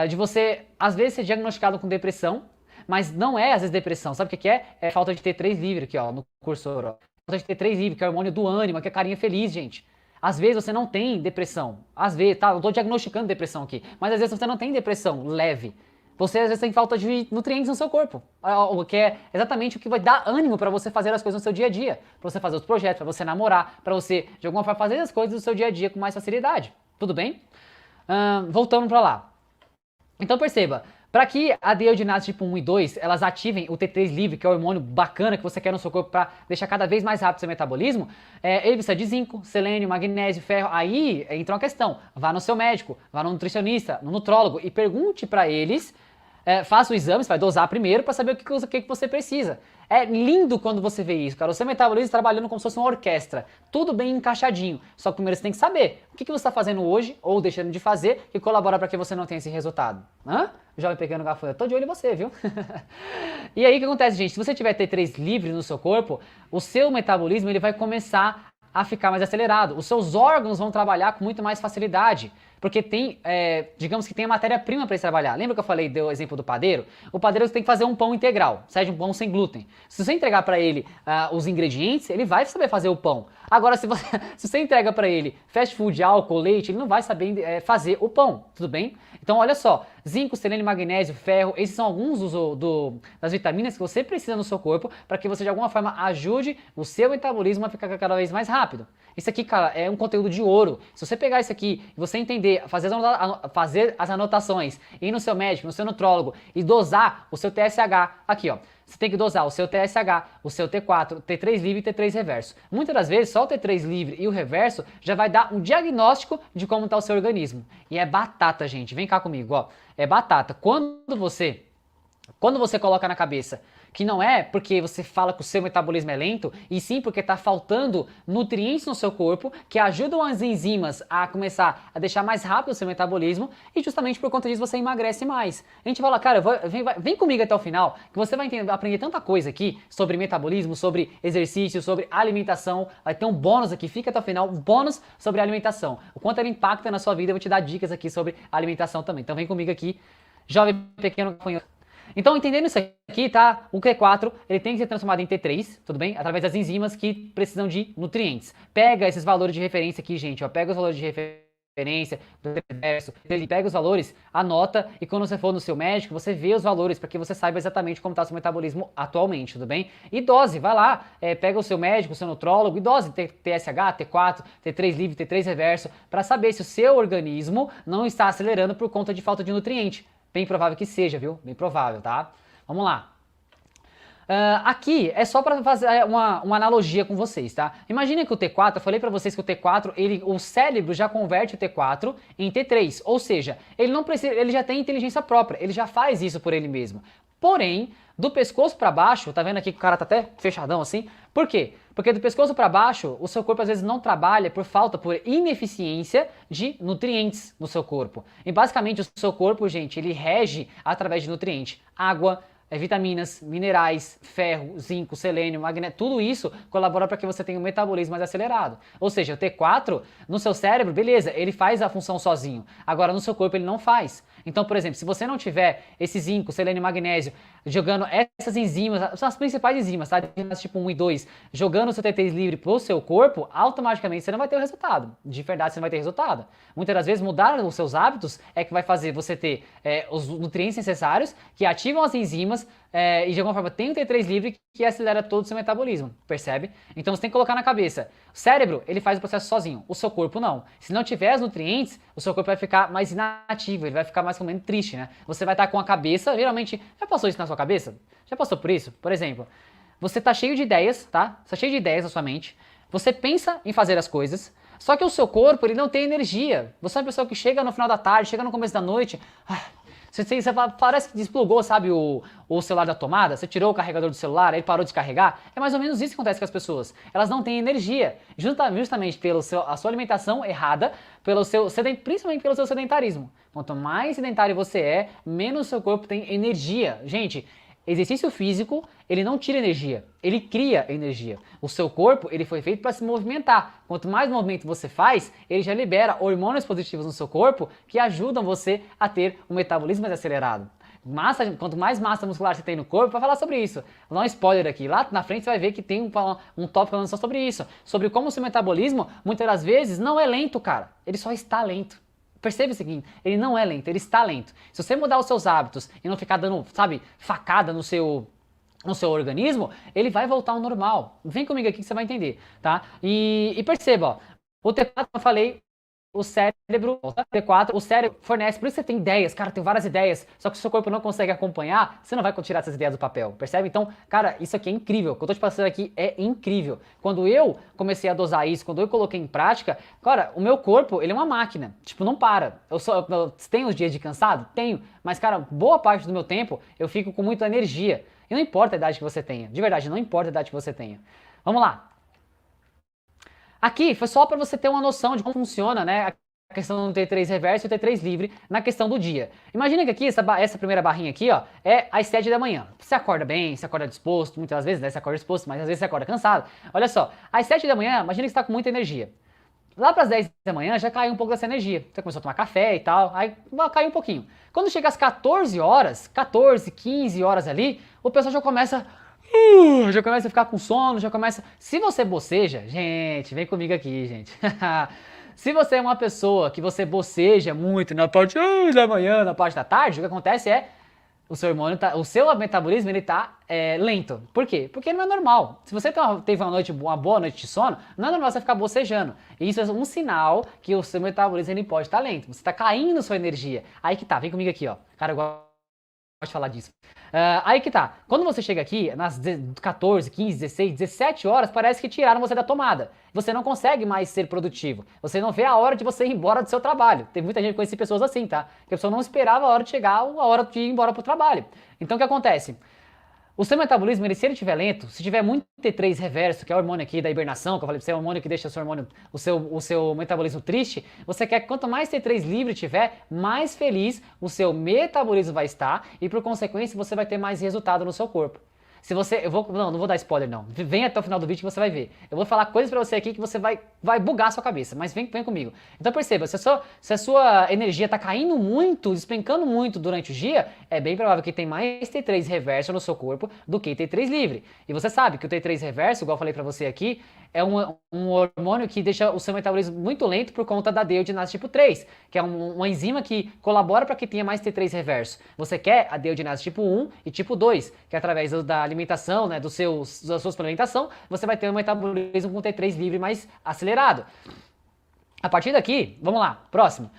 de você, às vezes, ser diagnosticado com depressão, mas não é, às vezes, depressão. Sabe o que é? É falta de T3 livre aqui, ó, no cursor, ó. Falta de T3 livre, que é o hormônio do ânimo, que é carinha feliz, gente. Às vezes você não tem depressão. Às vezes, tá? Eu tô diagnosticando depressão aqui. Mas às vezes você não tem depressão leve. Você às vezes tem falta de nutrientes no seu corpo, o que é exatamente o que vai dar ânimo para você fazer as coisas no seu dia a dia, para você fazer os projetos, para você namorar, para você de alguma forma fazer as coisas do seu dia a dia com mais facilidade. Tudo bem? Voltando para lá. Então perceba, para que a deiodinase tipo 1 e 2 elas ativem o T3 livre, que é o hormônio bacana que você quer no seu corpo para deixar cada vez mais rápido o seu metabolismo, ele precisa de zinco, selênio, magnésio, ferro. Aí entra uma questão: vá no seu médico, vá no nutricionista, no nutrólogo e pergunte para eles. Faça o exame, você vai dosar primeiro para saber o que você precisa. É lindo quando você vê isso, cara. O seu metabolismo trabalhando como se fosse uma orquestra. Tudo bem encaixadinho. Só que primeiro você tem que saber o que você está fazendo hoje ou deixando de fazer que colabora para que você não tenha esse resultado. Jovem pequeno gafanhoto, tô de olho em você, viu? E aí o que acontece, gente? Se você tiver T3 livre no seu corpo, o seu metabolismo ele vai começar a ficar mais acelerado. Os seus órgãos vão trabalhar com muito mais facilidade. Porque tem, digamos que tem a matéria-prima para eles trabalhar. Lembra que eu falei do exemplo do padeiro? O padeiro tem que fazer um pão integral, seja um pão sem glúten. Se você entregar para ele os ingredientes, ele vai saber fazer o pão. Agora, se você entrega para ele fast food, álcool, leite, ele não vai saber fazer o pão, tudo bem? Então, olha só, zinco, selênio, magnésio, ferro, esses são alguns das vitaminas que você precisa no seu corpo para que você, de alguma forma, ajude o seu metabolismo a ficar cada vez mais rápido. Isso aqui, cara, é um conteúdo de ouro. Se você pegar isso aqui e você entender, fazer as anotações, ir no seu médico, no seu nutrólogo e dosar o seu TSH, aqui ó, você tem que dosar o seu TSH, o seu T4, T3 livre e T3 reverso. Muitas das vezes só o T3 livre e o reverso já vai dar um diagnóstico de como está o seu organismo. E é batata, gente, vem cá comigo, ó, é batata. Quando você coloca na cabeça que não é porque você fala que o seu metabolismo é lento, e sim porque está faltando nutrientes no seu corpo que ajudam as enzimas a começar a deixar mais rápido o seu metabolismo, e justamente por conta disso você emagrece mais. A gente fala, cara, vem comigo até o final, que você vai aprender tanta coisa aqui sobre metabolismo, sobre exercício, sobre alimentação. Vai ter um bônus aqui, fica até o final, um bônus sobre alimentação. O quanto ela impacta na sua vida, eu vou te dar dicas aqui sobre alimentação também. Então vem comigo aqui, jovem pequeno gafanhoto. Então, entendendo isso aqui, tá? O T4, ele tem que ser transformado em T3, tudo bem? Através das enzimas que precisam de nutrientes. Pega esses valores de referência aqui, gente, ó. Pega os valores de referência do reverso, ele pega os valores, anota, e quando você for no seu médico, você vê os valores para que você saiba exatamente como está o seu metabolismo atualmente, tudo bem? E dose, vai lá, pega o seu médico, o seu nutrólogo, e dose TSH, T4, T3 livre, T3 reverso, para saber se o seu organismo não está acelerando por conta de falta de nutriente. Bem provável que seja, viu? Bem provável, tá? Vamos lá. Aqui é só para fazer uma analogia com vocês, tá? Imagina que o T4, eu falei para vocês que o T4, o cérebro já converte o T4 em T3, ou seja, ele não precisa, ele já tem inteligência própria, ele já faz isso por ele mesmo. Porém, do pescoço para baixo, tá vendo aqui que o cara tá até fechadão assim? Por quê? Porque do pescoço para baixo, o seu corpo às vezes não trabalha por ineficiência de nutrientes no seu corpo. E basicamente o seu corpo, gente, ele rege através de nutrientes. Água, vitaminas, minerais, ferro, zinco, selênio, magnésio, tudo isso colabora para que você tenha um metabolismo mais acelerado. Ou seja, o T4 no seu cérebro, beleza, ele faz a função sozinho. Agora no seu corpo ele não faz. Então, por exemplo, se você não tiver esse zinco, selênio e magnésio, jogando essas enzimas, são as principais enzimas, tá? Tipo 1 e 2, jogando o seu T3 livre pro seu corpo, automaticamente você não vai ter o resultado. De verdade, você não vai ter resultado. Muitas das vezes, mudar os seus hábitos é que vai fazer você ter os nutrientes necessários, que ativam as enzimas, e de alguma forma tem o T3 livre que acelera todo o seu metabolismo, percebe? Então você tem que colocar na cabeça, o cérebro, ele faz o processo sozinho, o seu corpo não. Se não tiver os nutrientes, o seu corpo vai ficar mais inativo, ele vai ficar mais ou menos triste, né? Você vai estar com a cabeça, geralmente, já passou isso na sua cabeça? Já passou por isso? Por exemplo, você tá cheio de ideias, tá? Você tá cheio de ideias na sua mente, você pensa em fazer as coisas, só que o seu corpo, ele não tem energia. Você é uma pessoa que chega no final da tarde, chega no começo da noite, Parece que desplugou, sabe, o celular da tomada, você tirou o carregador do celular, ele parou de carregar. É mais ou menos isso que acontece com as pessoas. Elas não têm energia, justamente pela sua alimentação errada, principalmente pelo seu sedentarismo. Quanto mais sedentário você é, menos seu corpo tem energia. Gente, exercício físico, ele não tira energia, ele cria energia. O seu corpo, ele foi feito para se movimentar. Quanto mais movimento você faz, ele já libera hormônios positivos no seu corpo que ajudam você a ter um metabolismo mais acelerado. Quanto mais massa muscular você tem no corpo, para falar sobre isso. Vou dar um spoiler aqui. Lá na frente você vai ver que tem um tópico falando só sobre isso. Sobre como o seu metabolismo, muitas das vezes, não é lento, cara. Ele só está lento. Percebe o seguinte, ele não é lento, ele está lento. Se você mudar os seus hábitos e não ficar dando, sabe, facada no seu organismo, ele vai voltar ao normal. Vem comigo aqui que você vai entender, tá? E perceba, ó, o T4, eu falei, o cérebro fornece, por isso você tem ideias, cara, tem várias ideias, só que se o seu corpo não consegue acompanhar, você não vai tirar essas ideias do papel, percebe? Então, cara, isso aqui é incrível, o que eu tô te passando aqui é incrível. Quando eu comecei a dosar isso, quando eu coloquei em prática, cara, o meu corpo, ele é uma máquina, tipo, não para. Eu tenho os dias de cansado? Tenho, mas, cara, boa parte do meu tempo eu fico com muita energia. E não importa a idade que você tenha, de verdade, não importa a idade que você tenha. Vamos lá. Aqui foi só para você ter uma noção de como funciona, né, a questão do T3 reverso e o T3 livre na questão do dia. Imagina que aqui, essa primeira barrinha aqui, ó, é às 7 da manhã. Você acorda bem, você acorda disposto, muitas vezes, né, você acorda disposto, mas às vezes você acorda cansado. Olha só, às 7 da manhã, imagina que você está com muita energia. Lá para as 10 da manhã já caiu um pouco dessa energia. Você começou a tomar café e tal, aí caiu um pouquinho. Quando chega às 14 horas, 14, 15 horas ali, o pessoal já começa a ficar com sono, já começa... Se você boceja, gente, vem comigo aqui, gente. Se você é uma pessoa que você boceja muito na parte da manhã, na parte da tarde, o que acontece é o seu hormônio o seu metabolismo ele tá lento. Por quê? Porque não é normal. Se você teve uma boa noite de sono, não é normal você ficar bocejando. E isso é um sinal que o seu metabolismo ele pode estar lento. Você está caindo sua energia. Aí que tá, vem comigo aqui, ó. Cara, eu gosto de falar disso. Aí que tá, quando você chega aqui, nas 14, 15, 16, 17 horas, parece que tiraram você da tomada. Você não consegue mais ser produtivo. Você não vê a hora de você ir embora do seu trabalho. Tem muita gente que conhece pessoas assim, tá? Que a pessoa não esperava a hora de chegar, a hora de ir embora pro trabalho. Então o que acontece? O seu metabolismo, se ele estiver lento, se tiver muito T3 reverso, que é o hormônio aqui da hibernação, que eu falei pra você, é o hormônio que deixa o seu metabolismo triste, você quer que quanto mais T3 livre tiver, mais feliz o seu metabolismo vai estar e por consequência você vai ter mais resultado no seu corpo. Se você, não vou dar spoiler não, vem até o final do vídeo que você vai ver. Eu vou falar coisas pra você aqui que você vai bugar a sua cabeça, mas vem comigo. Então perceba, se a sua energia tá caindo muito, despencando muito durante o dia, é bem provável que tem mais T3 reverso no seu corpo do que T3 livre. E você sabe que o T3 reverso, igual eu falei pra você aqui, é um hormônio que deixa o seu metabolismo muito lento por conta da deiogenase tipo 3, que é uma enzima que colabora para que tenha mais T3 reverso. Você quer a deiogenase tipo 1 e tipo 2, que através da alimentação, né, da sua suplementação, você vai ter um metabolismo com T3 livre mais acelerado. A partir daqui, vamos lá, próximo.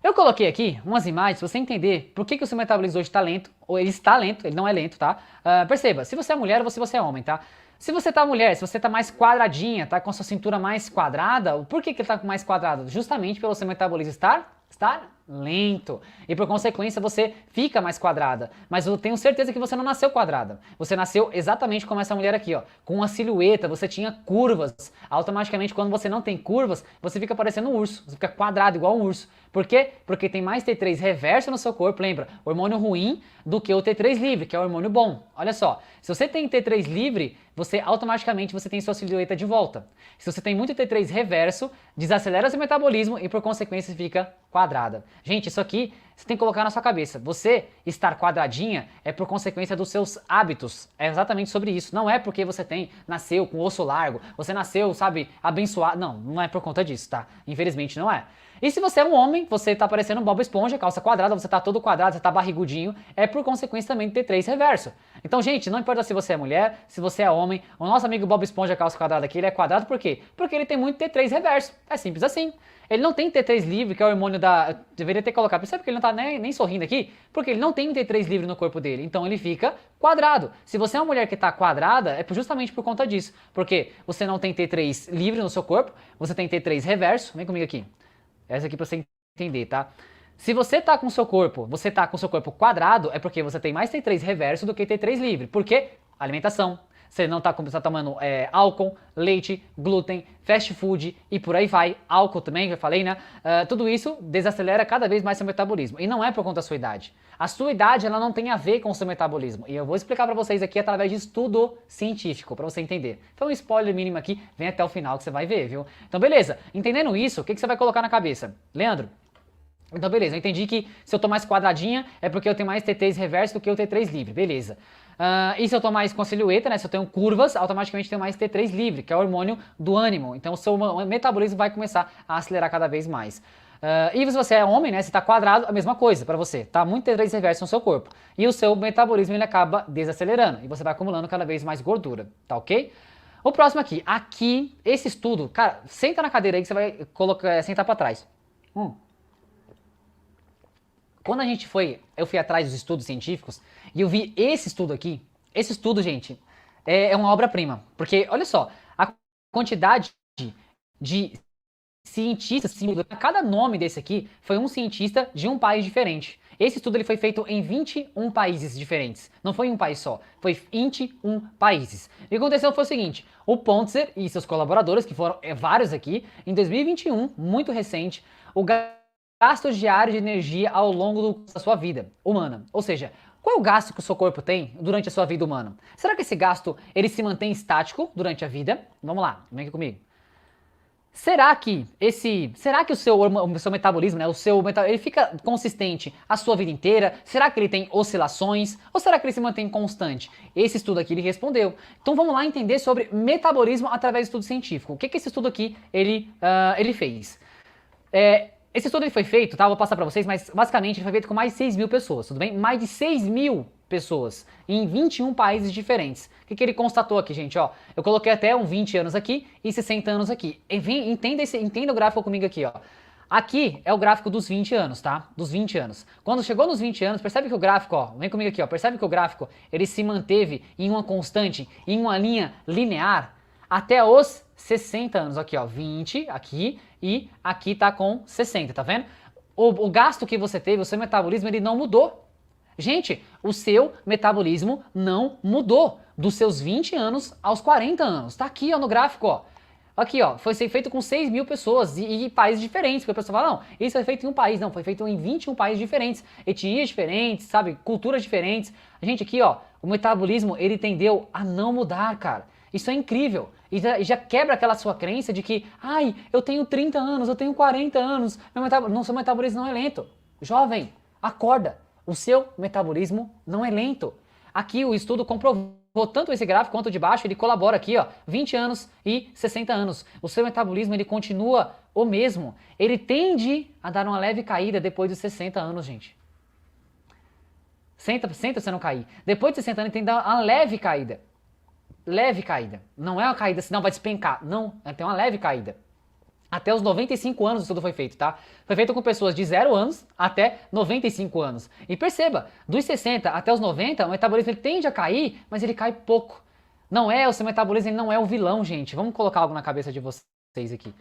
Eu coloquei aqui umas imagens para você entender por que o seu metabolismo hoje está lento, ou ele está lento, ele não é lento, tá? Perceba, se você é mulher ou se você é homem, tá? Se você tá mulher, se você tá mais quadradinha, tá com a sua cintura mais quadrada, por que ele tá com mais quadrado? Justamente pelo seu metabolismo estar lento. E por consequência você fica mais quadrada. Mas eu tenho certeza que você não nasceu quadrada. Você nasceu exatamente como essa mulher aqui, ó. Com uma silhueta, você tinha curvas. Automaticamente, quando você não tem curvas, você fica parecendo um urso. Você fica quadrado, igual um urso. Por quê? Porque tem mais T3 reverso no seu corpo, lembra? Hormônio ruim do que o T3 livre, que é o hormônio bom. Olha só, se você tem T3 livre, você automaticamente você tem sua silhueta de volta. Se você tem muito T3 reverso, desacelera seu metabolismo e por consequência fica quadrada. Gente, isso aqui você tem que colocar na sua cabeça. Você estar quadradinha é por consequência dos seus hábitos. É exatamente sobre isso. Não é porque você nasceu com osso largo, você nasceu, sabe, abençoado. Não, não é por conta disso, tá? Infelizmente não é. E se você é um homem, você tá parecendo um Bob Esponja, calça quadrada, você tá todo quadrado, você tá barrigudinho, é por consequência também de T3 reverso. Então, gente, não importa se você é mulher, se você é homem, o nosso amigo Bob Esponja, calça quadrada aqui, ele é quadrado por quê? Porque ele tem muito T3 reverso. É simples assim. Ele não tem T3 livre, que é o hormônio da... Deveria ter colocado. Percebe que ele não tá nem sorrindo aqui? Porque ele não tem T3 livre no corpo dele. Então ele fica quadrado. Se você é uma mulher que tá quadrada, é justamente por conta disso. Porque você não tem T3 livre no seu corpo, você tem T3 reverso. Vem comigo aqui. Essa aqui pra você entender, tá? Se você tá com o seu corpo, quadrado, é porque você tem mais T3 reverso do que T3 livre. Por quê? Alimentação. Você não tá tomando álcool, leite, glúten, fast food e por aí vai. Álcool também, que eu falei, né? Tudo isso desacelera cada vez mais seu metabolismo. E não é por conta da sua idade. A sua idade, ela não tem a ver com o seu metabolismo. E eu vou explicar pra vocês aqui através de estudo científico, pra você entender. Então, um spoiler mínimo aqui, vem até o final que você vai ver, viu? Então, beleza. Entendendo isso, o que você vai colocar na cabeça? Leandro, então beleza, eu entendi que se eu tô mais quadradinha é porque eu tenho mais T3 reverso do que o T3 livre, beleza. E se eu tô mais com silhueta, né, se eu tenho curvas, automaticamente tenho mais T3 livre, que é o hormônio do ânimo. Então o seu metabolismo vai começar a acelerar cada vez mais. E se você é homem, né, se tá quadrado, a mesma coisa pra você, tá muito T3 reverso no seu corpo. E o seu metabolismo ele acaba desacelerando e você vai acumulando cada vez mais gordura, tá ok? O próximo aqui, esse estudo, cara, senta na cadeira aí que você vai sentar pra trás. Quando eu fui atrás dos estudos científicos e eu vi esse estudo aqui. Esse estudo, gente, é uma obra-prima. Porque, olha só, a quantidade de cientistas, cada nome desse aqui foi um cientista de um país diferente. Esse estudo ele foi feito em 21 países diferentes. Não foi em um país só, foi 21 países. E o que aconteceu foi o seguinte, o Pontzer e seus colaboradores, que foram vários aqui, em 2021, muito recente, o gasto diário de energia ao longo da sua vida humana. Ou seja, qual é o gasto que o seu corpo tem durante a sua vida humana? Será que esse gasto ele se mantém estático durante a vida? Vamos lá, vem aqui comigo. Será que o seu metabolismo, né, ele fica consistente a sua vida inteira? Será que ele tem oscilações? Ou será que ele se mantém constante? Esse estudo aqui ele respondeu. Então vamos lá entender sobre metabolismo através do estudo científico. O que esse estudo aqui ele fez? Esse estudo ele foi feito, tá? Eu vou passar pra vocês, mas basicamente ele foi feito com mais de 6 mil pessoas, tudo bem? Mais de 6 mil pessoas em 21 países diferentes. O que ele constatou aqui, gente? Ó, eu coloquei até 20 anos aqui e 60 anos aqui. Entenda o gráfico comigo aqui, ó. Aqui é o gráfico dos 20 anos, tá? Dos 20 anos. Quando chegou nos 20 anos, percebe que o gráfico, ó, vem comigo aqui, ó. Percebe que o gráfico, ele se manteve em uma constante, em uma linha linear até os 60 anos. Aqui, ó, 20 aqui e aqui tá com 60, tá vendo? O gasto que você teve, o seu metabolismo, ele não mudou. Gente, o seu metabolismo não mudou dos seus 20 anos aos 40 anos. Tá aqui, ó, no gráfico, ó. Aqui, ó, foi feito com 6 mil pessoas e países diferentes. Porque a pessoa fala, não, isso foi feito em um país. Não, foi feito em 21 países diferentes. Etnias diferentes, sabe? Culturas diferentes. Gente, aqui, ó, o metabolismo, ele tendeu a não mudar, cara. Isso é incrível. E já quebra aquela sua crença de que, ai, eu tenho 30 anos, eu tenho 40 anos, seu metabolismo não é lento. Jovem, acorda. O seu metabolismo não é lento. Aqui o estudo comprovou tanto esse gráfico quanto o de baixo, ele colabora aqui, ó, 20 anos e 60 anos. O seu metabolismo, ele continua o mesmo. Ele tende a dar uma leve caída depois dos 60 anos, gente. Senta você não cair. Depois de 60 anos, ele tem que dar uma leve caída. Leve caída. Não é uma caída, senão vai despencar. Não, tem uma leve caída. Até os 95 anos o estudo foi feito, tá? Foi feito com pessoas de 0 anos até 95 anos. E perceba, dos 60 até os 90, o metabolismo ele tende a cair, mas ele cai pouco. O seu metabolismo ele não é o vilão, gente. Vamos colocar algo na cabeça de vocês aqui.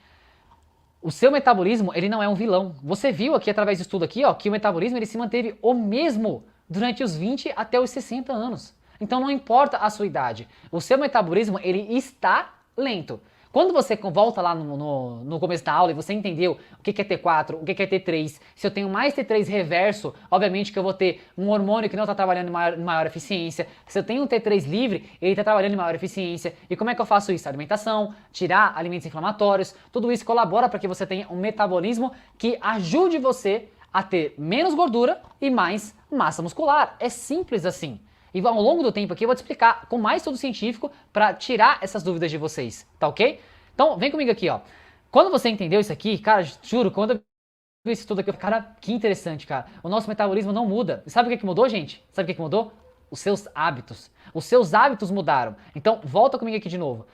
O seu metabolismo, ele não é um vilão. Você viu aqui, através do estudo aqui, ó, que o metabolismo ele se manteve o mesmo durante os 20 até os 60 anos. Então não importa a sua idade. O seu metabolismo, ele está lento. Quando você volta lá no começo da aula e você entendeu o que é T4, o que é T3, se eu tenho mais T3 reverso, obviamente que eu vou ter um hormônio que não está trabalhando em maior eficiência. Se eu tenho um T3 livre, ele está trabalhando em maior eficiência. E como é que eu faço isso? Alimentação, tirar alimentos inflamatórios, tudo isso colabora para que você tenha um metabolismo que ajude você a ter menos gordura e mais massa muscular. É simples assim. E ao longo do tempo aqui eu vou te explicar com mais estudo científico para tirar essas dúvidas de vocês, tá ok? Então vem comigo aqui, ó. Quando você entendeu isso aqui, cara, juro, quando eu vi esse estudo aqui, eu falei, cara, que interessante, cara. O nosso metabolismo não muda. E sabe o que mudou, gente? Sabe o que mudou? Os seus hábitos. Os seus hábitos mudaram. Então volta comigo aqui de novo.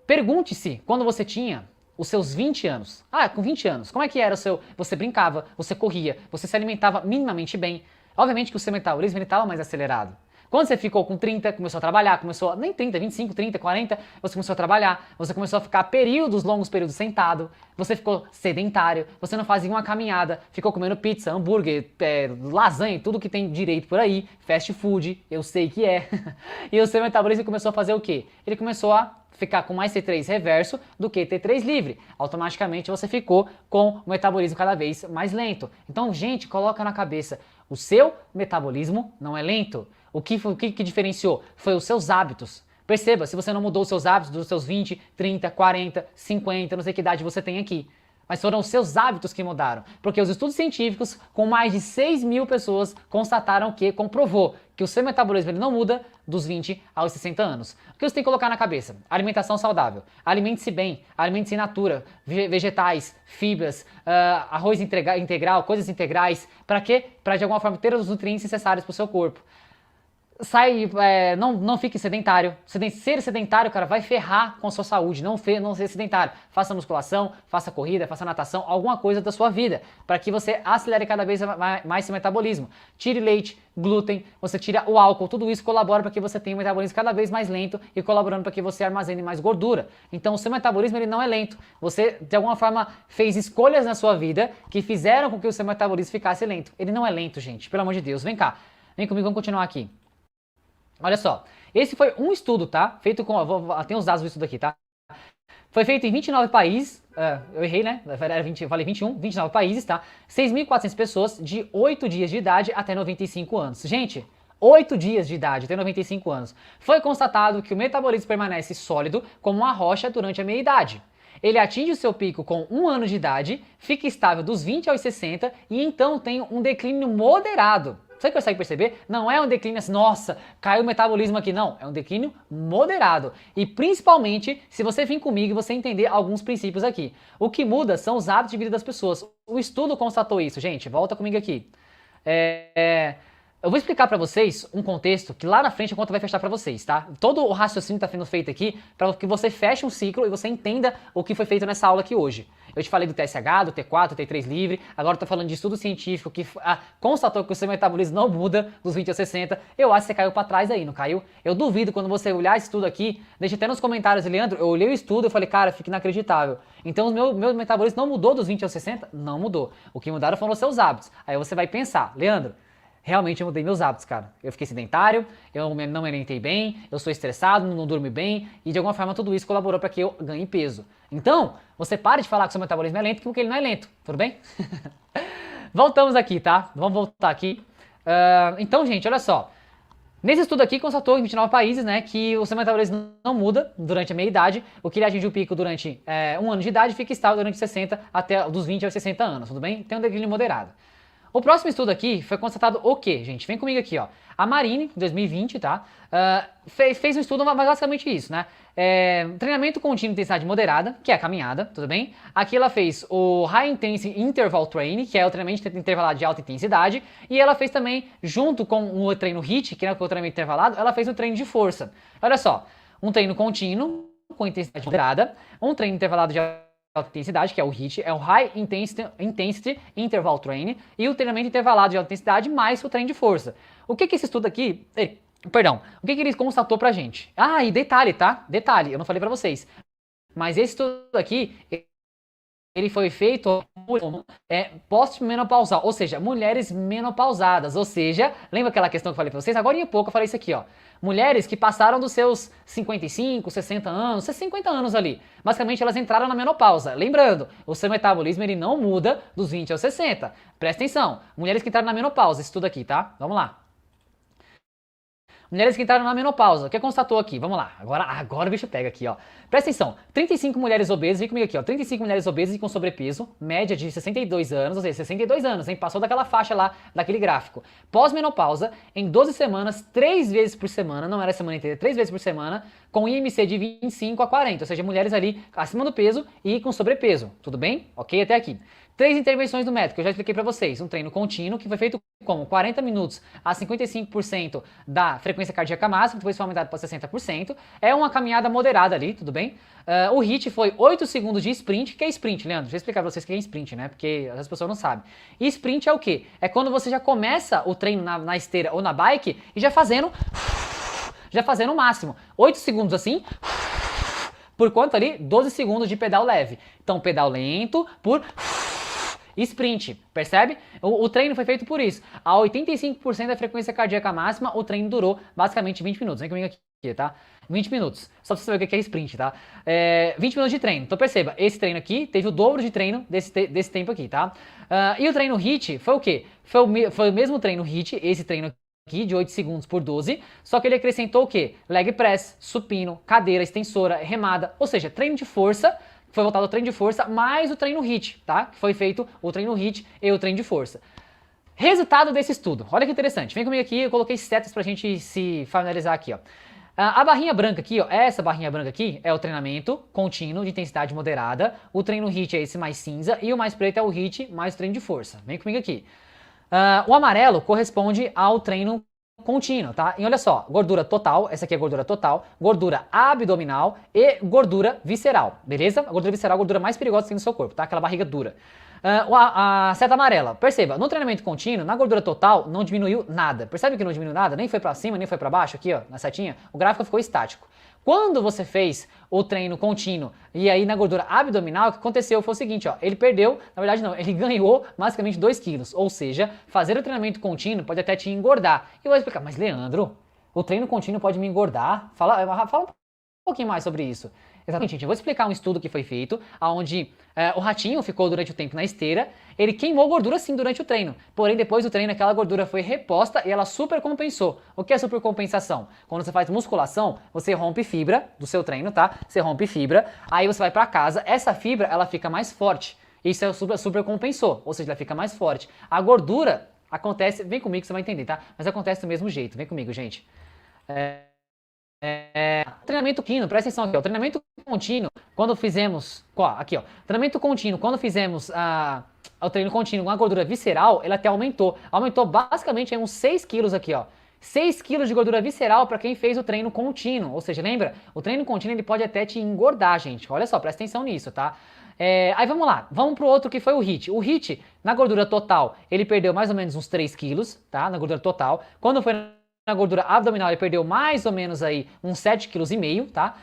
Pergunte-se, quando você tinha os seus 20 anos. Com 20 anos, como é que era o seu... Você brincava, você corria, você se alimentava minimamente bem. Obviamente que o seu metabolismo estava mais acelerado. Quando você ficou com 30, começou a trabalhar, nem 30, 25, 30, 40, você começou a trabalhar, você começou a ficar longos períodos sentado, você ficou sedentário, você não fazia uma caminhada, ficou comendo pizza, hambúrguer, lasanha, tudo que tem direito por aí, fast food, eu sei que é. E o seu metabolismo começou a fazer o quê? Ele começou a ficar com mais T3 reverso do que T3 livre. Automaticamente você ficou com o metabolismo cada vez mais lento. Então, gente, coloca na cabeça, o seu metabolismo não é lento. O que diferenciou? Foi os seus hábitos. Perceba, se você não mudou os seus hábitos dos seus 20, 30, 40, 50, não sei que idade você tem aqui. Mas foram os seus hábitos que mudaram. Porque os estudos científicos, com mais de 6 mil pessoas, comprovou que o seu metabolismo ele não muda dos 20 aos 60 anos. O que você tem que colocar na cabeça? Alimentação saudável. Alimente-se bem, alimente-se in natura, vegetais, fibras, arroz integral, coisas integrais. Para quê? Para de alguma forma ter os nutrientes necessários para o seu corpo. Não fique sedentário. Ser sedentário, cara, vai ferrar com a sua saúde. Não ser sedentário. Faça musculação, faça corrida, faça natação, alguma coisa da sua vida, para que você acelere cada vez mais seu metabolismo. Tire leite, glúten, você tira o álcool, tudo isso colabora para que você tenha um metabolismo cada vez mais lento e colaborando para que você armazene mais gordura. Então o seu metabolismo ele não é lento. Você, de alguma forma, fez escolhas na sua vida que fizeram com que o seu metabolismo ficasse lento. Ele não é lento, gente. Pelo amor de Deus. Vem cá. Vem comigo, vamos continuar aqui. Olha só, esse foi um estudo, tá? Feito com, tem os dados do estudo aqui, tá? Foi feito em 29 países, eu errei, né? Eu falei 21, 29 países, tá? 6.400 pessoas de 8 dias de idade até 95 anos. Gente, 8 dias de idade até 95 anos. Foi constatado que o metabolismo permanece sólido como uma rocha durante a meia-idade. Ele atinge o seu pico com 1 ano de idade, fica estável dos 20 aos 60 e então tem um declínio moderado. Você consegue perceber? Não é um declínio assim, nossa, caiu o metabolismo aqui, não. É um declínio moderado. E principalmente, se você vir comigo e você entender alguns princípios aqui. O que muda são os hábitos de vida das pessoas. O estudo constatou isso, gente. Volta comigo aqui. Eu vou explicar pra vocês um contexto que lá na frente a conta vai fechar pra vocês, tá? Todo o raciocínio tá sendo feito aqui para que você feche um ciclo e você entenda o que foi feito nessa aula aqui hoje. Eu te falei do TSH, do T4, do T3 livre, agora eu tô falando de estudo científico que constatou que o seu metabolismo não muda dos 20 aos 60. Eu acho que você caiu pra trás aí, não caiu? Eu duvido quando você olhar esse estudo aqui, deixa até nos comentários, Leandro, eu olhei o estudo e falei, cara, fica inacreditável. Então o meu metabolismo não mudou dos 20 aos 60? Não mudou. O que mudaram foram os seus hábitos. Aí você vai pensar, Leandro, realmente eu mudei meus hábitos, cara. Eu fiquei sedentário, eu não me alimentei bem, eu sou estressado, não durmo bem e de alguma forma tudo isso colaborou para que eu ganhe peso. Então, você pare de falar que o seu metabolismo é lento porque ele não é lento, tudo bem? Voltamos aqui, tá? Vamos voltar aqui. Então, gente, olha só. Nesse estudo aqui constatou em 29 países, né, que o seu metabolismo não muda durante a meia-idade, o que ele atinge o pico durante 1 ano de idade fica estável durante 60 até dos 20 aos 60 anos, tudo bem? Tem um declínio moderado. O próximo estudo aqui foi constatado o quê, gente? Vem comigo aqui, ó. A Marine, em 2020, tá? Fez um estudo, mas basicamente isso, né? Treinamento contínuo de intensidade moderada, que é a caminhada, tudo bem? Aqui ela fez o High Intensity Interval Training, que é o treinamento intervalado de alta intensidade, e ela fez também, junto com o treino HIIT, que é o treinamento intervalado, ela fez o treino de força. Olha só, um treino contínuo, com intensidade moderada, um treino intervalado de alta intensidade, que é o HIIT, é o High Intensity Interval Training, e o treinamento intervalado de alta intensidade mais o treino de força. O que esse estudo aqui, o que ele constatou pra gente? E detalhe, tá? Detalhe, eu não falei pra vocês, mas esse estudo aqui, ele foi feito pós-menopausal, ou seja, mulheres menopausadas, ou seja, lembra aquela questão que eu falei pra vocês? Agora em pouco eu falei isso aqui, ó. Mulheres que passaram dos seus 55, 60 anos, 50 anos ali. Basicamente elas entraram na menopausa. Lembrando, o seu metabolismo ele não muda dos 20 aos 60. Presta atenção, mulheres que entraram na menopausa, isso tudo aqui, tá? Vamos lá. Mulheres que entraram na menopausa, o que constatou aqui? Vamos lá, agora o bicho pega aqui, ó. Presta atenção, 35 mulheres obesas, vem comigo aqui, ó. 35 mulheres obesas e com sobrepeso, média de 62 anos, ou seja, 62 anos, hein? Passou daquela faixa lá, daquele gráfico. Pós-menopausa, em 12 semanas, 3 vezes por semana, não era a semana inteira, 3 vezes por semana, com IMC de 25 a 40, ou seja, mulheres ali acima do peso e com sobrepeso, tudo bem? Ok até aqui. 3 intervenções do método, que eu já expliquei para vocês. Um treino contínuo, que foi feito como 40 minutos a 55% da frequência cardíaca máxima, depois foi aumentado para 60%. É uma caminhada moderada ali, tudo bem? O HIIT foi 8 segundos de sprint. O que é sprint, Leandro? Deixa eu explicar para vocês o que é sprint, né? Porque as pessoas não sabem. E sprint é o quê? É quando você já começa o treino na esteira ou na bike e já fazendo o máximo. 8 segundos assim... Por quanto ali? 12 segundos de pedal leve. Então, pedal lento por sprint, percebe? O treino foi feito por isso. A 85% da frequência cardíaca máxima, o treino durou basicamente 20 minutos. Vem comigo aqui, tá? 20 minutos. Só pra você saber o que é sprint, tá? 20 minutos de treino. Então perceba, esse treino aqui teve o dobro de treino desse tempo aqui, tá? E o treino HIIT foi o quê? Foi o mesmo treino HIIT, esse treino aqui de 8 segundos por 12, só que ele acrescentou o quê? Leg press, supino, cadeira, extensora, remada, ou seja, treino de força, foi voltado ao treino de força, mais o treino HIIT, tá? Que foi feito o treino HIIT e o treino de força. Resultado desse estudo, olha que interessante, vem comigo aqui, eu coloquei setas pra gente se familiarizar aqui, ó. A barrinha branca aqui, ó, essa barrinha branca aqui é o treinamento contínuo de intensidade moderada, o treino HIIT é esse mais cinza e o mais preto é o HIIT mais o treino de força, vem comigo aqui. O amarelo corresponde ao treino contínuo, tá? E olha só, gordura total, essa aqui é gordura total, gordura abdominal e gordura visceral, beleza? A gordura visceral é a gordura mais perigosa que tem no seu corpo, tá? Aquela barriga dura. A seta amarela, perceba, no treinamento contínuo, na gordura total, não diminuiu nada. Percebe que não diminuiu nada? Nem foi pra cima, nem foi pra baixo, aqui ó, na setinha, o gráfico ficou estático. Quando você fez o treino contínuo e aí na gordura abdominal, o que aconteceu foi o seguinte, ó, ele perdeu, na verdade não, ele ganhou basicamente 2 quilos, ou seja, fazer o treinamento contínuo pode até te engordar. E eu vou explicar, mas Leandro, o treino contínuo pode me engordar? Fala um pouquinho mais sobre isso. Exatamente, gente, eu vou explicar um estudo que foi feito, onde o ratinho ficou durante o tempo na esteira, ele queimou gordura sim durante o treino, porém depois do treino aquela gordura foi reposta e ela supercompensou. O que é supercompensação? Quando você faz musculação, você rompe fibra do seu treino, tá? Você rompe fibra, aí você vai pra casa, essa fibra ela fica mais forte, isso é o supercompensou, ou seja, ela fica mais forte. A gordura acontece, vem comigo que você vai entender, tá? Mas acontece do mesmo jeito, vem comigo, gente. Treinamento contínuo, presta atenção aqui, ó. Treinamento contínuo, quando fizemos, aqui ó, treinamento contínuo, quando fizemos o treino contínuo com a gordura visceral, ele até aumentou basicamente uns 6 quilos aqui, ó. 6 quilos de gordura visceral para quem fez o treino contínuo, ou seja, lembra? O treino contínuo ele pode até te engordar, gente, olha só, presta atenção nisso, tá? Aí vamos lá, vamos pro outro que foi o HIIT. O HIIT, na gordura total, ele perdeu mais ou menos uns 3 quilos, tá? Na gordura total. Quando foi na gordura abdominal, ele perdeu mais ou menos aí uns 7,5 kg, tá?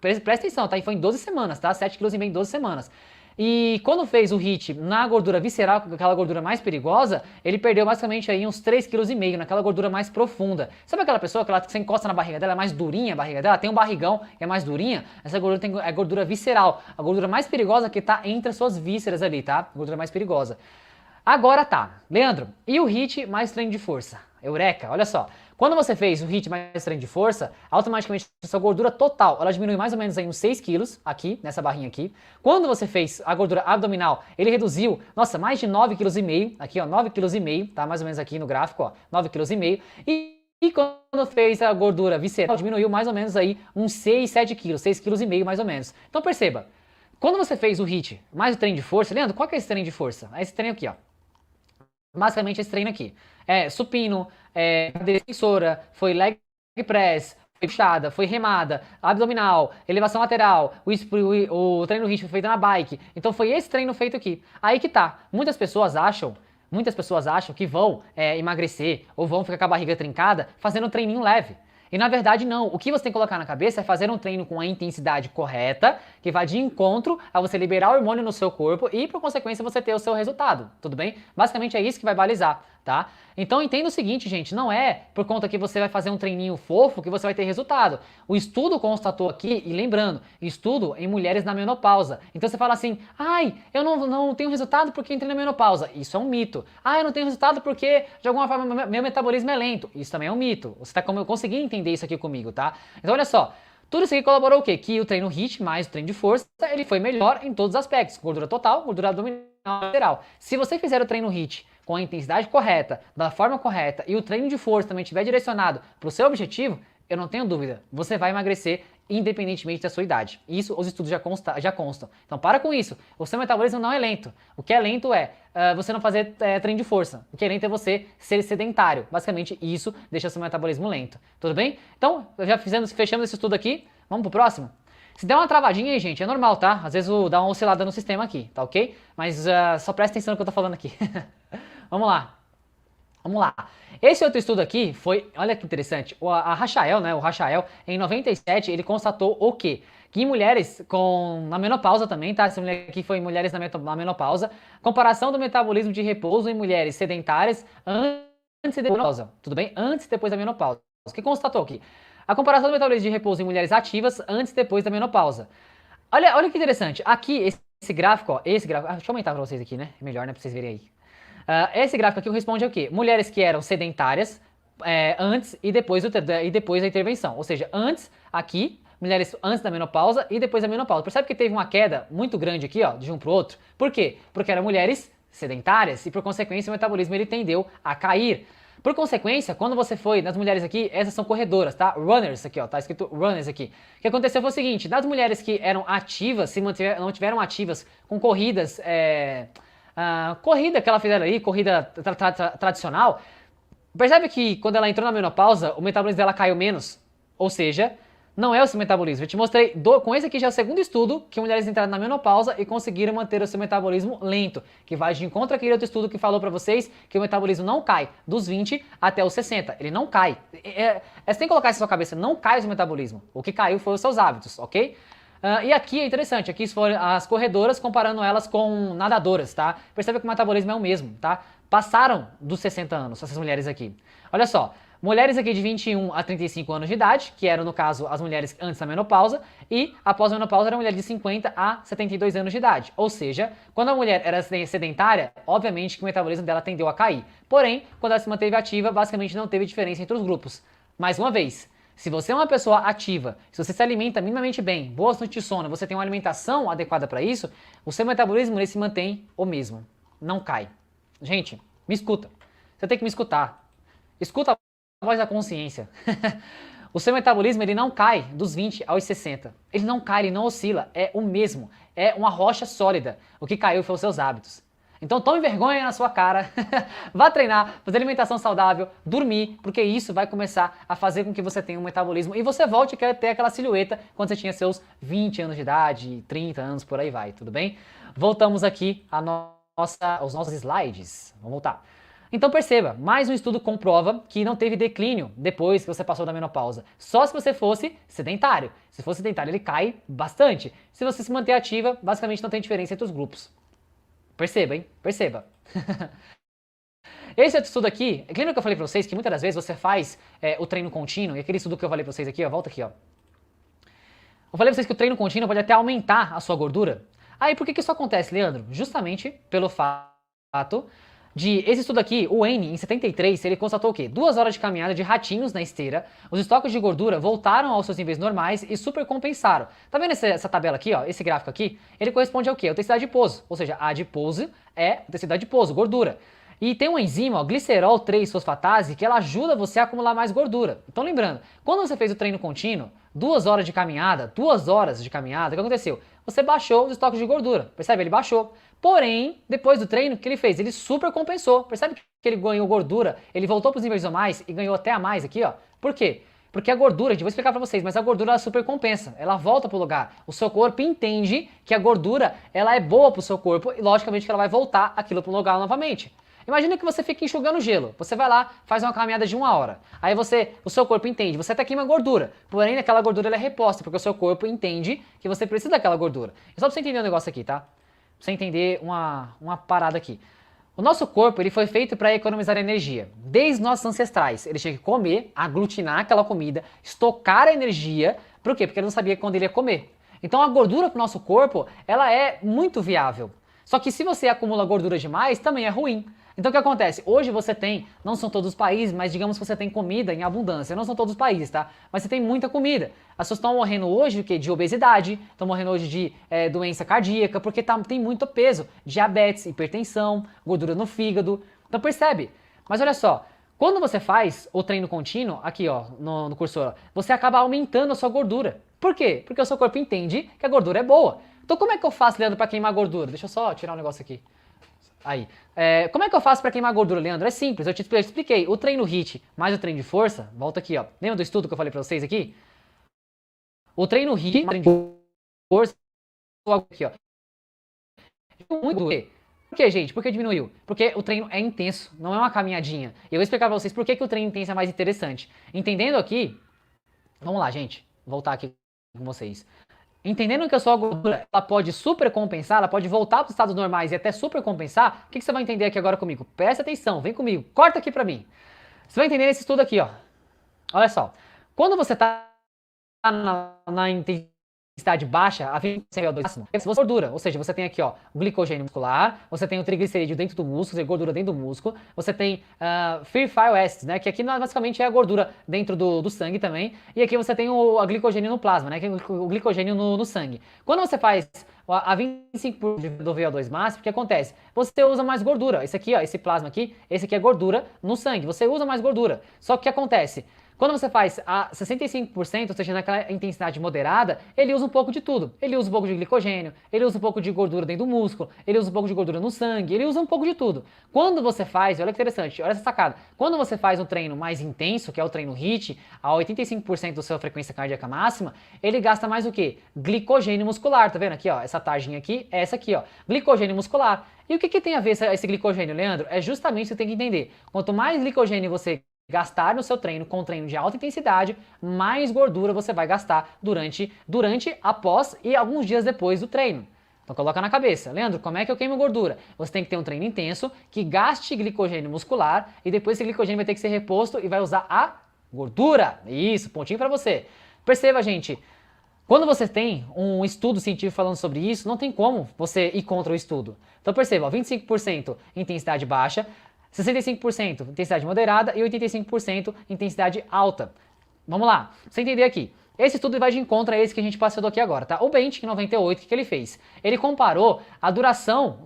Presta atenção, tá? E foi em 12 semanas, tá? 7,5 kg em 12 semanas. E quando fez o HIIT na gordura visceral, aquela gordura mais perigosa, ele perdeu basicamente aí uns 3,5 kg, naquela gordura mais profunda. Sabe aquela pessoa que você encosta na barriga dela, é mais durinha a barriga dela, tem um barrigão que é mais durinha? Essa gordura é gordura visceral, a gordura mais perigosa que tá entre as suas vísceras ali, tá? A gordura mais perigosa. Agora tá, Leandro, e o HIIT mais treino de força? Eureka, olha só. Quando você fez o HIIT mais treino de força, automaticamente a sua gordura total, ela diminui mais ou menos aí uns 6 quilos, aqui, nessa barrinha aqui. Quando você fez a gordura abdominal, ele reduziu, nossa, mais de 9,5 kg, aqui ó, 9,5 kg, tá mais ou menos aqui no gráfico, ó, 9,5 kg. E quando fez a gordura visceral, diminuiu mais ou menos aí uns 6, 7 quilos, 6,5 kg mais ou menos. Então perceba, quando você fez o HIIT mais o treino de força, Leandro, qual que é esse treino de força? É esse treino aqui, ó. Basicamente esse treino aqui. Supino, cadeira extensora, foi leg press, foi puxada, foi remada, abdominal, elevação lateral, o treino HIIT foi feito na bike. Então foi esse treino feito aqui. Aí que tá. Muitas pessoas acham que vão emagrecer ou vão ficar com a barriga trincada fazendo um treininho leve. E na verdade não, o que você tem que colocar na cabeça é fazer um treino com a intensidade correta, que vai de encontro a você liberar hormônio no seu corpo e por consequência você ter o seu resultado, tudo bem? Basicamente é isso que vai balizar, tá? Então entenda o seguinte, gente, não é por conta que você vai fazer um treininho fofo que você vai ter resultado. O estudo constatou aqui, e lembrando, estudo em mulheres na menopausa. Então você fala assim, ai, eu não tenho resultado porque entrei na menopausa. Isso é um mito. Ah, eu não tenho resultado porque de alguma forma meu metabolismo é lento. Isso também é um mito. Você tá conseguindo entender isso aqui comigo, tá? Então olha só, tudo isso aqui colaborou o quê? Que o treino HIIT mais o treino de força, ele foi melhor em todos os aspectos. Gordura total, gordura abdominal, lateral. Se você fizer o treino HIIT com a intensidade correta, da forma correta e o treino de força também estiver direcionado para o seu objetivo, eu não tenho dúvida, você vai emagrecer independentemente da sua idade. Isso os estudos já constam. Então para com isso. O seu metabolismo não é lento. O que é lento é você não fazer treino de força. O que é lento é você ser sedentário. Basicamente isso deixa seu metabolismo lento. Tudo bem? Então, fechamos esse estudo aqui. Vamos pro próximo? Se der uma travadinha aí, gente, é normal, tá? Às vezes dá uma oscilada no sistema aqui, tá ok? Mas só presta atenção no que eu tô falando aqui. Vamos lá. Vamos lá. Esse outro estudo aqui foi, olha que interessante, a Rachael, né, o Rachael, em 97, ele constatou o quê? Que em mulheres na menopausa também, tá? Essa mulher aqui foi em mulheres na menopausa, comparação do metabolismo de repouso em mulheres sedentárias antes e depois da menopausa, tudo bem? Antes e depois da menopausa. O que constatou aqui? A comparação do metabolismo de repouso em mulheres ativas antes e depois da menopausa. Olha que interessante, aqui, esse gráfico, ó, deixa eu aumentar pra vocês aqui, né? É melhor, né, pra vocês verem aí. Esse gráfico aqui corresponde ao quê? Mulheres que eram sedentárias antes e depois da intervenção. Ou seja, antes, aqui, mulheres antes da menopausa e depois da menopausa. Percebe que teve uma queda muito grande aqui, ó, de um pro outro? Por quê? Porque eram mulheres sedentárias e, por consequência, o metabolismo ele tendeu a cair. Por consequência, quando você foi nas mulheres aqui, essas são corredoras, tá? Runners aqui, ó, tá escrito runners aqui. O que aconteceu foi o seguinte, das mulheres que eram ativas, não tiveram ativas com corridas, corrida que ela fizeram aí, corrida tradicional, percebe que quando ela entrou na menopausa, o metabolismo dela caiu menos? Ou seja, não é o seu metabolismo. Eu te mostrei, com esse aqui já é o segundo estudo, que mulheres entraram na menopausa e conseguiram manter o seu metabolismo lento, que vai de encontro àquele outro estudo que falou pra vocês que o metabolismo não cai dos 20 até os 60. Ele não cai. Você tem que colocar isso na sua cabeça, não cai o seu metabolismo. O que caiu foi os seus hábitos, ok? E aqui é interessante, aqui foram as corredoras comparando elas com nadadoras, tá? Percebe que o metabolismo é o mesmo, tá? Passaram dos 60 anos, essas mulheres aqui. Olha só, mulheres aqui de 21 a 35 anos de idade, que eram, no caso, as mulheres antes da menopausa, e após a menopausa era mulher de 50 a 72 anos de idade. Ou seja, quando a mulher era sedentária, obviamente que o metabolismo dela tendeu a cair. Porém, quando ela se manteve ativa, basicamente não teve diferença entre os grupos. Mais uma vez, se você é uma pessoa ativa, se você se alimenta minimamente bem, boas noites de sono, você tem uma alimentação adequada para isso, o seu metabolismo ele se mantém o mesmo, não cai. Gente, me escuta. Você tem que me escutar. Escuta a voz da consciência. O seu metabolismo ele não cai dos 20 aos 60. Ele não cai, ele não oscila, é o mesmo. É uma rocha sólida. O que caiu foi os seus hábitos. Então tome vergonha na sua cara, vá treinar, fazer alimentação saudável, dormir, porque isso vai começar a fazer com que você tenha um metabolismo e você volte a ter aquela silhueta quando você tinha seus 20 anos de idade, 30 anos, por aí vai, tudo bem? Voltamos aqui aos nossos slides, vamos voltar. Então perceba, mais um estudo comprova que não teve declínio depois que você passou da menopausa. Só se você fosse sedentário. Se fosse sedentário ele cai bastante. Se você se manter ativa, basicamente não tem diferença entre os grupos. Perceba, hein? Perceba. Esse outro estudo aqui, lembra que eu falei pra vocês que muitas das vezes você faz o treino contínuo, e aquele estudo que eu falei pra vocês aqui, ó, volta aqui, ó. Eu falei pra vocês que o treino contínuo pode até aumentar a sua gordura. Aí por que isso acontece, Leandro? Justamente pelo fato de, esse estudo aqui, o Wayne, em 73, ele constatou o quê? 2 horas de caminhada de ratinhos na esteira, os estoques de gordura voltaram aos seus níveis normais e supercompensaram. Tá vendo essa tabela aqui, ó, esse gráfico aqui? Ele corresponde ao quê? A obesidade adiposo, ou seja, a adipose é obesidade adiposo, gordura. E tem uma enzima, ó, glicerol 3-fosfatase, que ela ajuda você a acumular mais gordura. Então lembrando, quando você fez o treino contínuo, 2 horas de caminhada, o que aconteceu? Você baixou os estoques de gordura, percebe? Ele baixou. Porém, depois do treino, o que ele fez? Ele super compensou. Percebe que ele ganhou gordura? Ele voltou para os níveis normais e ganhou até a mais aqui, ó. Por quê? Porque a gordura, eu vou explicar para vocês, mas a gordura ela super compensa. Ela volta pro lugar. O seu corpo entende que a gordura ela é boa pro seu corpo e logicamente que ela vai voltar aquilo pro lugar novamente. Imagina que você fica enxugando gelo. Você vai lá, faz uma caminhada de 1 hora. Aí o seu corpo entende, você até queima gordura. Porém, aquela gordura ela é reposta, porque o seu corpo entende que você precisa daquela gordura. É só pra você entender um negócio aqui, tá? Pra você entender uma parada aqui. O nosso corpo ele foi feito para economizar energia. Desde nossos ancestrais, ele tinha que comer, aglutinar aquela comida, estocar a energia. Por quê? Porque ele não sabia quando ele ia comer. Então a gordura para o nosso corpo, ela é muito viável. Só que se você acumula gordura demais, também é ruim. Então o que acontece? Hoje você tem, não são todos os países, mas digamos que você tem comida em abundância. Não são todos os países, tá? Mas você tem muita comida. As pessoas estão morrendo hoje de obesidade, estão morrendo hoje de doença cardíaca, porque tem muito peso. Diabetes, hipertensão, gordura no fígado. Então percebe? Mas olha só, quando você faz o treino contínuo, aqui ó, no cursor, você acaba aumentando a sua gordura. Por quê? Porque o seu corpo entende que a gordura é boa. Então como é que eu faço, Leandro, para queimar gordura? Deixa eu só tirar um negócio aqui. Aí. Como é que eu faço para queimar gordura, Leandro? É simples, eu te expliquei. O treino HIIT mais o treino de força, volta aqui, ó. Lembra do estudo que eu falei para vocês aqui? O treino HIIT mais o treino de força, aqui, ó. Muito. Por que, gente? Por que diminuiu? Porque o treino é intenso, não é uma caminhadinha. E eu vou explicar pra vocês por que o treino intenso é mais interessante. Entendendo aqui, vamos lá, gente, vou voltar aqui com vocês. Entendendo que a sua gordura ela pode supercompensar, ela pode voltar para os estados normais e até supercompensar, o que você vai entender aqui agora comigo? Presta atenção, vem comigo, corta aqui pra mim. Você vai entender nesse estudo aqui, ó. Olha só, quando você tá na intensidade baixa, a 20% CO2 máximo, é gordura, ou seja, você tem aqui, ó, o glicogênio muscular, você tem o triglicerídeo dentro do músculo, ou seja, gordura dentro do músculo, você tem free fatty acids, né, que aqui basicamente é a gordura dentro do sangue também, e aqui você tem a glicogênio no plasma, né, que é o glicogênio no sangue. Quando você faz a 25% do VO2 máximo, o que acontece? Você usa mais gordura, esse aqui, ó, esse plasma aqui, esse aqui é gordura no sangue, você usa mais gordura, só que o que acontece? Quando você faz a 65%, ou seja, naquela intensidade moderada, ele usa um pouco de tudo. Ele usa um pouco de glicogênio, ele usa um pouco de gordura dentro do músculo, ele usa um pouco de gordura no sangue, ele usa um pouco de tudo. Quando você faz, olha que interessante, olha essa sacada. Quando você faz um treino mais intenso, que é o treino HIIT, a 85% da sua frequência cardíaca máxima, ele gasta mais o quê? Glicogênio muscular, tá vendo aqui, ó? Essa tarjinha aqui é essa aqui, ó. Glicogênio muscular. E o que tem a ver esse glicogênio, Leandro? É justamente isso que você tem que entender. Quanto mais glicogênio você gastar no seu treino com treino de alta intensidade, mais gordura você vai gastar durante, após e alguns dias depois do treino. Então coloca na cabeça, Leandro, como é que eu queimo gordura? Você tem que ter um treino intenso que gaste glicogênio muscular e depois esse glicogênio vai ter que ser reposto e vai usar a gordura. Isso, pontinho pra você. Perceba, gente, quando você tem um estudo científico falando sobre isso, não tem como você ir contra o estudo. Então perceba, ó, 25% intensidade baixa, 65% intensidade moderada e 85% intensidade alta. Vamos lá, pra você entender aqui. Esse estudo vai de encontro a esse que a gente passou aqui agora, tá? O Bench, em 98, o que ele fez? Ele comparou a duração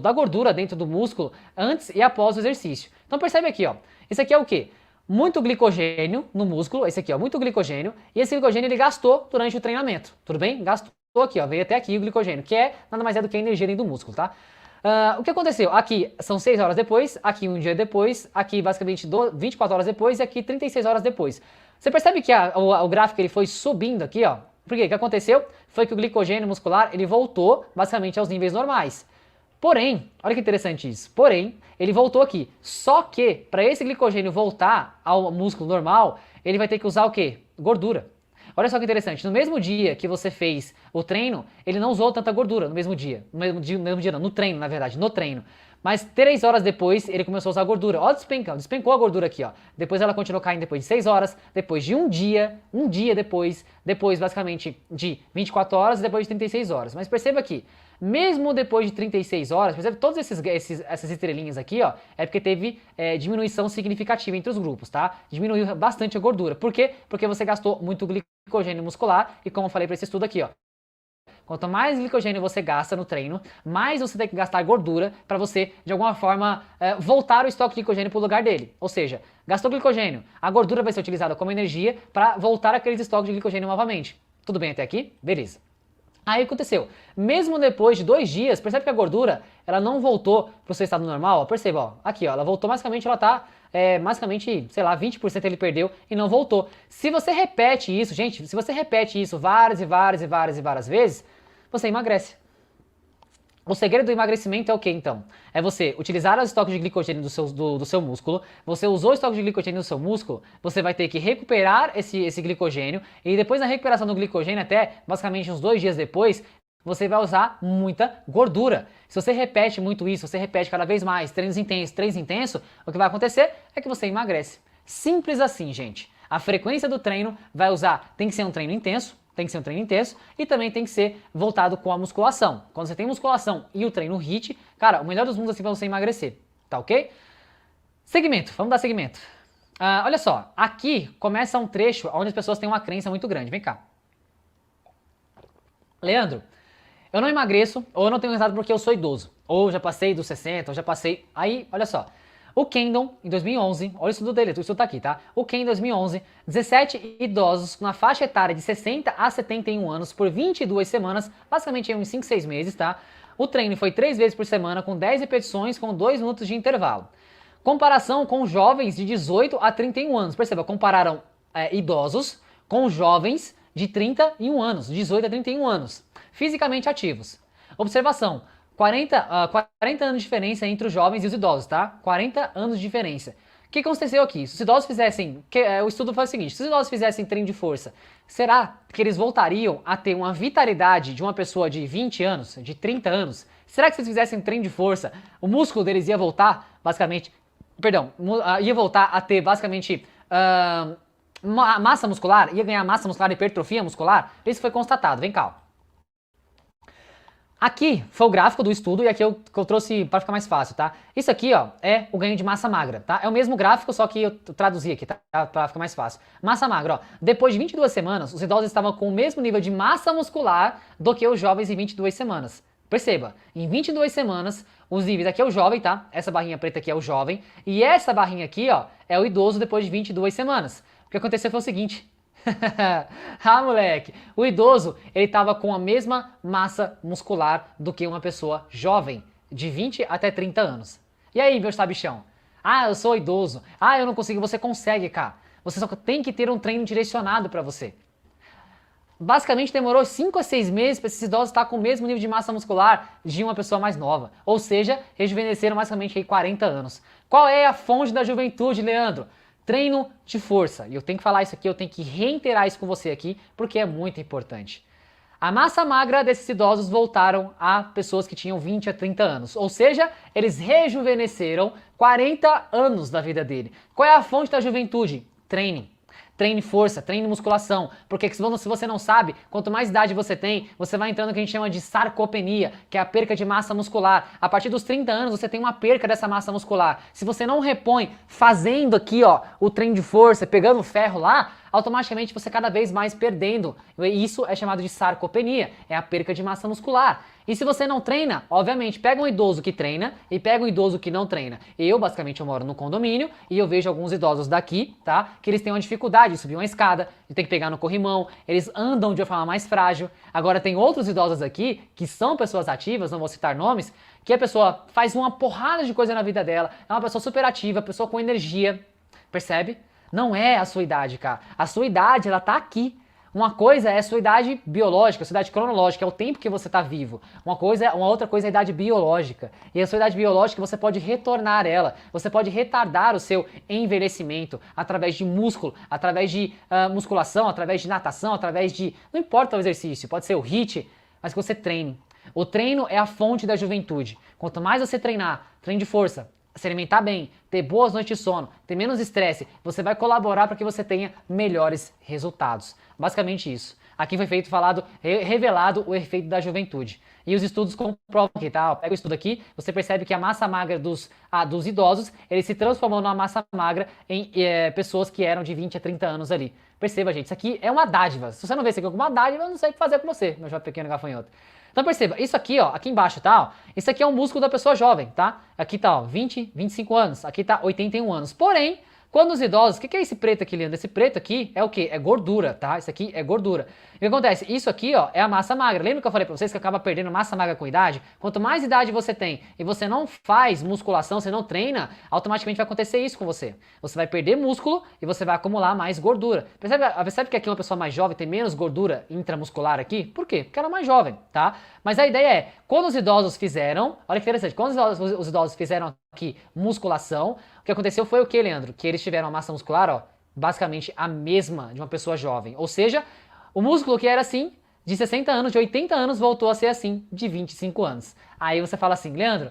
da gordura dentro do músculo antes e após o exercício. Então percebe aqui, ó. Isso aqui é o quê? Muito glicogênio no músculo, esse aqui, ó, muito glicogênio, e esse glicogênio ele gastou durante o treinamento, tudo bem? Gastou aqui, ó, veio até aqui o glicogênio, que é nada mais é do que a energia dentro do músculo, tá? O que aconteceu? Aqui são 6 horas depois, aqui um dia depois, aqui basicamente 24 horas depois e aqui 36 horas depois. Você percebe que o gráfico ele foi subindo aqui, ó? Por quê? O que aconteceu? Foi que o glicogênio muscular ele voltou basicamente aos níveis normais. Porém, olha que interessante isso, porém, ele voltou aqui. Só que, para esse glicogênio voltar ao músculo normal, ele vai ter que usar o quê? Gordura. Olha só que interessante, no mesmo dia que você fez o treino, ele não usou tanta gordura no mesmo dia. No mesmo dia não, no treino, na verdade, no treino. Mas 3 horas depois, ele começou a usar gordura. Ó, despencou a gordura aqui, ó. Depois ela continuou caindo depois de 6 horas, depois de um dia depois basicamente de 24 horas e depois de 36 horas. Mas perceba aqui, mesmo depois de 36 horas, percebe todas essas estrelinhas aqui, ó, é porque teve diminuição significativa entre os grupos, tá? Diminuiu bastante a gordura. Por quê? Porque você gastou muito glicogênio muscular e como eu falei para esse estudo aqui, ó. Quanto mais glicogênio você gasta no treino, mais você tem que gastar gordura para você, de alguma forma, voltar o estoque de glicogênio para o lugar dele. Ou seja, gastou glicogênio, a gordura vai ser utilizada como energia para voltar aqueles estoques de glicogênio novamente. Tudo bem até aqui? Beleza. Aí o que aconteceu? Mesmo depois de 2 dias, percebe que a gordura ela não voltou para o seu estado normal? Ó, perceba, ó, aqui ó, ela voltou basicamente, ela está basicamente, sei lá, 20% ele perdeu e não voltou. Se você repete isso, gente, se você repete isso várias vezes, você emagrece. O segredo do emagrecimento é o que então? É você utilizar os estoques de glicogênio do seu músculo, você usou o estoque de glicogênio do seu músculo, você vai ter que recuperar esse glicogênio e depois da recuperação do glicogênio até basicamente uns 2 dias depois, você vai usar muita gordura. Se você repete muito isso, você repete cada vez mais, treinos intensos, o que vai acontecer é que você emagrece. Simples assim, gente. A frequência do treino vai usar, tem que ser um treino intenso, e também tem que ser voltado com a musculação. Quando você tem musculação e o treino HIIT, cara, o melhor dos mundos assim pra você emagrecer, tá ok? Segmento, vamos dar segmento. Olha só, aqui começa um trecho onde as pessoas têm uma crença muito grande, vem cá. Leandro, eu não emagreço ou eu não tenho resultado porque eu sou idoso, ou já passei dos 60, ou já passei... Aí, olha só, O Kendall, em 2011, olha o estudo dele, o estudo tá aqui, tá? O Kendall, em 2011, 17 idosos na faixa etária de 60 a 71 anos por 22 semanas, basicamente uns 5, 6 meses, tá? O treino foi 3 vezes por semana, com 10 repetições, com 2 minutos de intervalo. Comparação com jovens de 18 a 31 anos. Perceba, compararam idosos com jovens de 31 anos, 18 a 31 anos, fisicamente ativos. Observação, 40 anos de diferença entre os jovens e os idosos, tá? 40 anos de diferença. O que aconteceu aqui? Se os idosos fizessem, o estudo faz o seguinte, se os idosos fizessem treino de força, será que eles voltariam a ter uma vitalidade de uma pessoa de 20 anos, de 30 anos? Será que se eles fizessem treino de força, o músculo deles ia voltar, basicamente, ia voltar a ter, basicamente, massa muscular? Ia ganhar massa muscular, hipertrofia muscular? Isso foi constatado, vem cá. Aqui foi o gráfico do estudo e aqui eu trouxe para ficar mais fácil, tá? Isso aqui, ó, é o ganho de massa magra, tá? É o mesmo gráfico, só que eu traduzi aqui, tá? Para ficar mais fácil. Massa magra, ó. Depois de 22 semanas, os idosos estavam com o mesmo nível de massa muscular do que os jovens em 22 semanas. Perceba, em 22 semanas, os níveis, aqui é o jovem, tá? Essa barrinha preta aqui é o jovem. E essa barrinha aqui, ó, é o idoso depois de 22 semanas. O que aconteceu foi o seguinte... Ah, moleque, o idoso, ele tava com a mesma massa muscular do que uma pessoa jovem, de 20 até 30 anos. E aí, meu sabichão? Ah, eu sou idoso. Ah, eu não consigo. Você consegue, cara. Você só tem que ter um treino direcionado pra você. Basicamente demorou 5 a 6 meses para esses idosos estar com o mesmo nível de massa muscular de uma pessoa mais nova. Ou seja, rejuvenesceram basicamente aí 40 anos. Qual é a fonte da juventude, Leandro? Treino de força. E eu tenho que falar isso aqui, eu tenho que reiterar isso com você aqui, porque é muito importante. A massa magra desses idosos voltaram a pessoas que tinham 20 a 30 anos. Ou seja, eles rejuvenesceram 40 anos da vida dele. Qual é a fonte da juventude? Treine. Treine força, treine musculação, porque se você não sabe, quanto mais idade você tem, você vai entrando no que a gente chama de sarcopenia, que é a perca de massa muscular. A partir dos 30 anos você tem uma perca dessa massa muscular. Se você não repõe fazendo aqui, ó, o treino de força, pegando ferro lá, automaticamente você cada vez mais perdendo. Isso é chamado de sarcopenia, é a perca de massa muscular. E se você não treina, obviamente, pega um idoso que treina e pega um idoso que não treina. Basicamente, eu moro no condomínio e eu vejo alguns idosos daqui, tá? Que eles têm uma dificuldade de subir uma escada, de ter que pegar no corrimão, eles andam de uma forma mais frágil. Agora, tem outros idosos aqui, que são pessoas ativas, não vou citar nomes, que a pessoa faz uma porrada de coisa na vida dela, é uma pessoa super ativa, pessoa com energia, percebe? Não é a sua idade, cara. A sua idade, ela tá aqui. Uma coisa é a sua idade biológica, a sua idade cronológica, é o tempo que você está vivo. Uma outra coisa é a idade biológica. E a sua idade biológica você pode retornar ela, você pode retardar o seu envelhecimento através de músculo, através de musculação, através de natação, através de... Não importa o exercício, pode ser o HIIT, mas que você treine. O treino é a fonte da juventude. Quanto mais você treinar, treino de força, se alimentar bem, ter boas noites de sono, ter menos estresse, você vai colaborar para que você tenha melhores resultados. Basicamente isso. Aqui foi revelado o efeito da juventude. E os estudos comprovam que, tá? Pega o estudo aqui, você percebe que a massa magra dos idosos, ele se transformou numa massa magra em pessoas que eram de 20 a 30 anos ali. Perceba, gente, isso aqui é uma dádiva. Se você não vê isso aqui como uma dádiva, eu não sei o que fazer com você, meu jovem pequeno gafanhoto. Então perceba, isso aqui, ó, aqui embaixo, tá? Ó, isso aqui é um músculo da pessoa jovem, tá? Aqui tá, ó, 20, 25 anos, aqui tá 81 anos. Porém, quando os idosos, o que é esse preto aqui, Leandro? Esse preto aqui é o quê? É gordura, tá? Isso aqui é gordura. E o que acontece? Isso aqui, ó, é a massa magra. Lembra que eu falei pra vocês que acaba perdendo massa magra com idade? Quanto mais idade você tem e você não faz musculação, você não treina, automaticamente vai acontecer isso com você. Você vai perder músculo e você vai acumular mais gordura. Percebe que aqui uma pessoa mais jovem tem menos gordura intramuscular aqui? Por quê? Porque ela é mais jovem, tá? Mas a ideia é, quando os idosos fizeram, olha que interessante, quando os idosos fizeram aqui musculação, o que aconteceu foi o que, Leandro? Que eles tiveram a massa muscular, ó, basicamente a mesma de uma pessoa jovem. Ou seja, o músculo que era assim, de 60 anos, de 80 anos, voltou a ser assim, de 25 anos. Aí você fala assim, Leandro,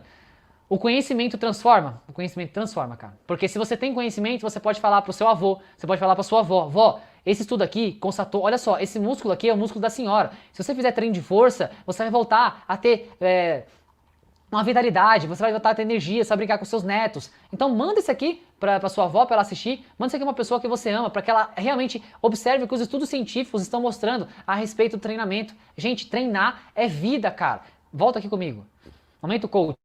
o conhecimento transforma? O conhecimento transforma, cara. Porque se você tem conhecimento, você pode falar pro seu avô, você pode falar pra sua avó, vó, esse estudo aqui constatou, olha só, esse músculo aqui é o músculo da senhora. Se você fizer treino de força, você vai voltar a ter... uma vitalidade, você vai voltar a ter energia, você vai brincar com seus netos. Então manda isso aqui pra sua avó, pra ela assistir, manda isso aqui pra uma pessoa que você ama, pra que ela realmente observe o que os estudos científicos estão mostrando a respeito do treinamento. Gente, treinar é vida, cara. Volta aqui comigo. Momento coach.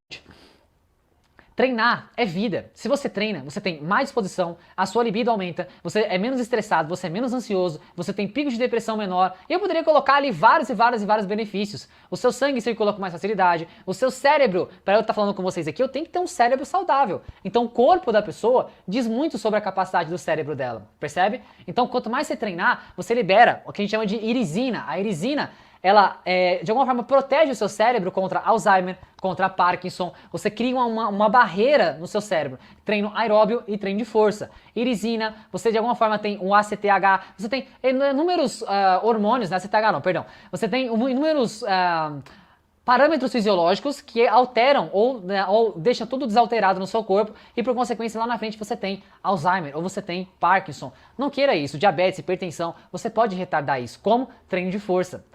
Treinar é vida. Se você treina, você tem mais disposição, a sua libido aumenta, você é menos estressado, você é menos ansioso, você tem pico de depressão menor. E eu poderia colocar ali vários e vários benefícios. O seu sangue circula com mais facilidade, o seu cérebro, para eu estar falando com vocês aqui, eu tenho que ter um cérebro saudável. Então o corpo da pessoa diz muito sobre a capacidade do cérebro dela, percebe? Então quanto mais você treinar, você libera o que a gente chama de irisina. A irisina, ela, de alguma forma, protege o seu cérebro contra Alzheimer, contra Parkinson. Você cria uma barreira no seu cérebro. Treino aeróbio e treino de força. Irisina, você de alguma forma tem um ACTH, você tem inúmeros hormônios, né? ACTH não, perdão. Você tem inúmeros parâmetros fisiológicos que alteram ou deixam tudo desalterado no seu corpo e por consequência lá na frente você tem Alzheimer ou você tem Parkinson. Não queira isso, diabetes, hipertensão, você pode retardar isso. Como? Treino de força.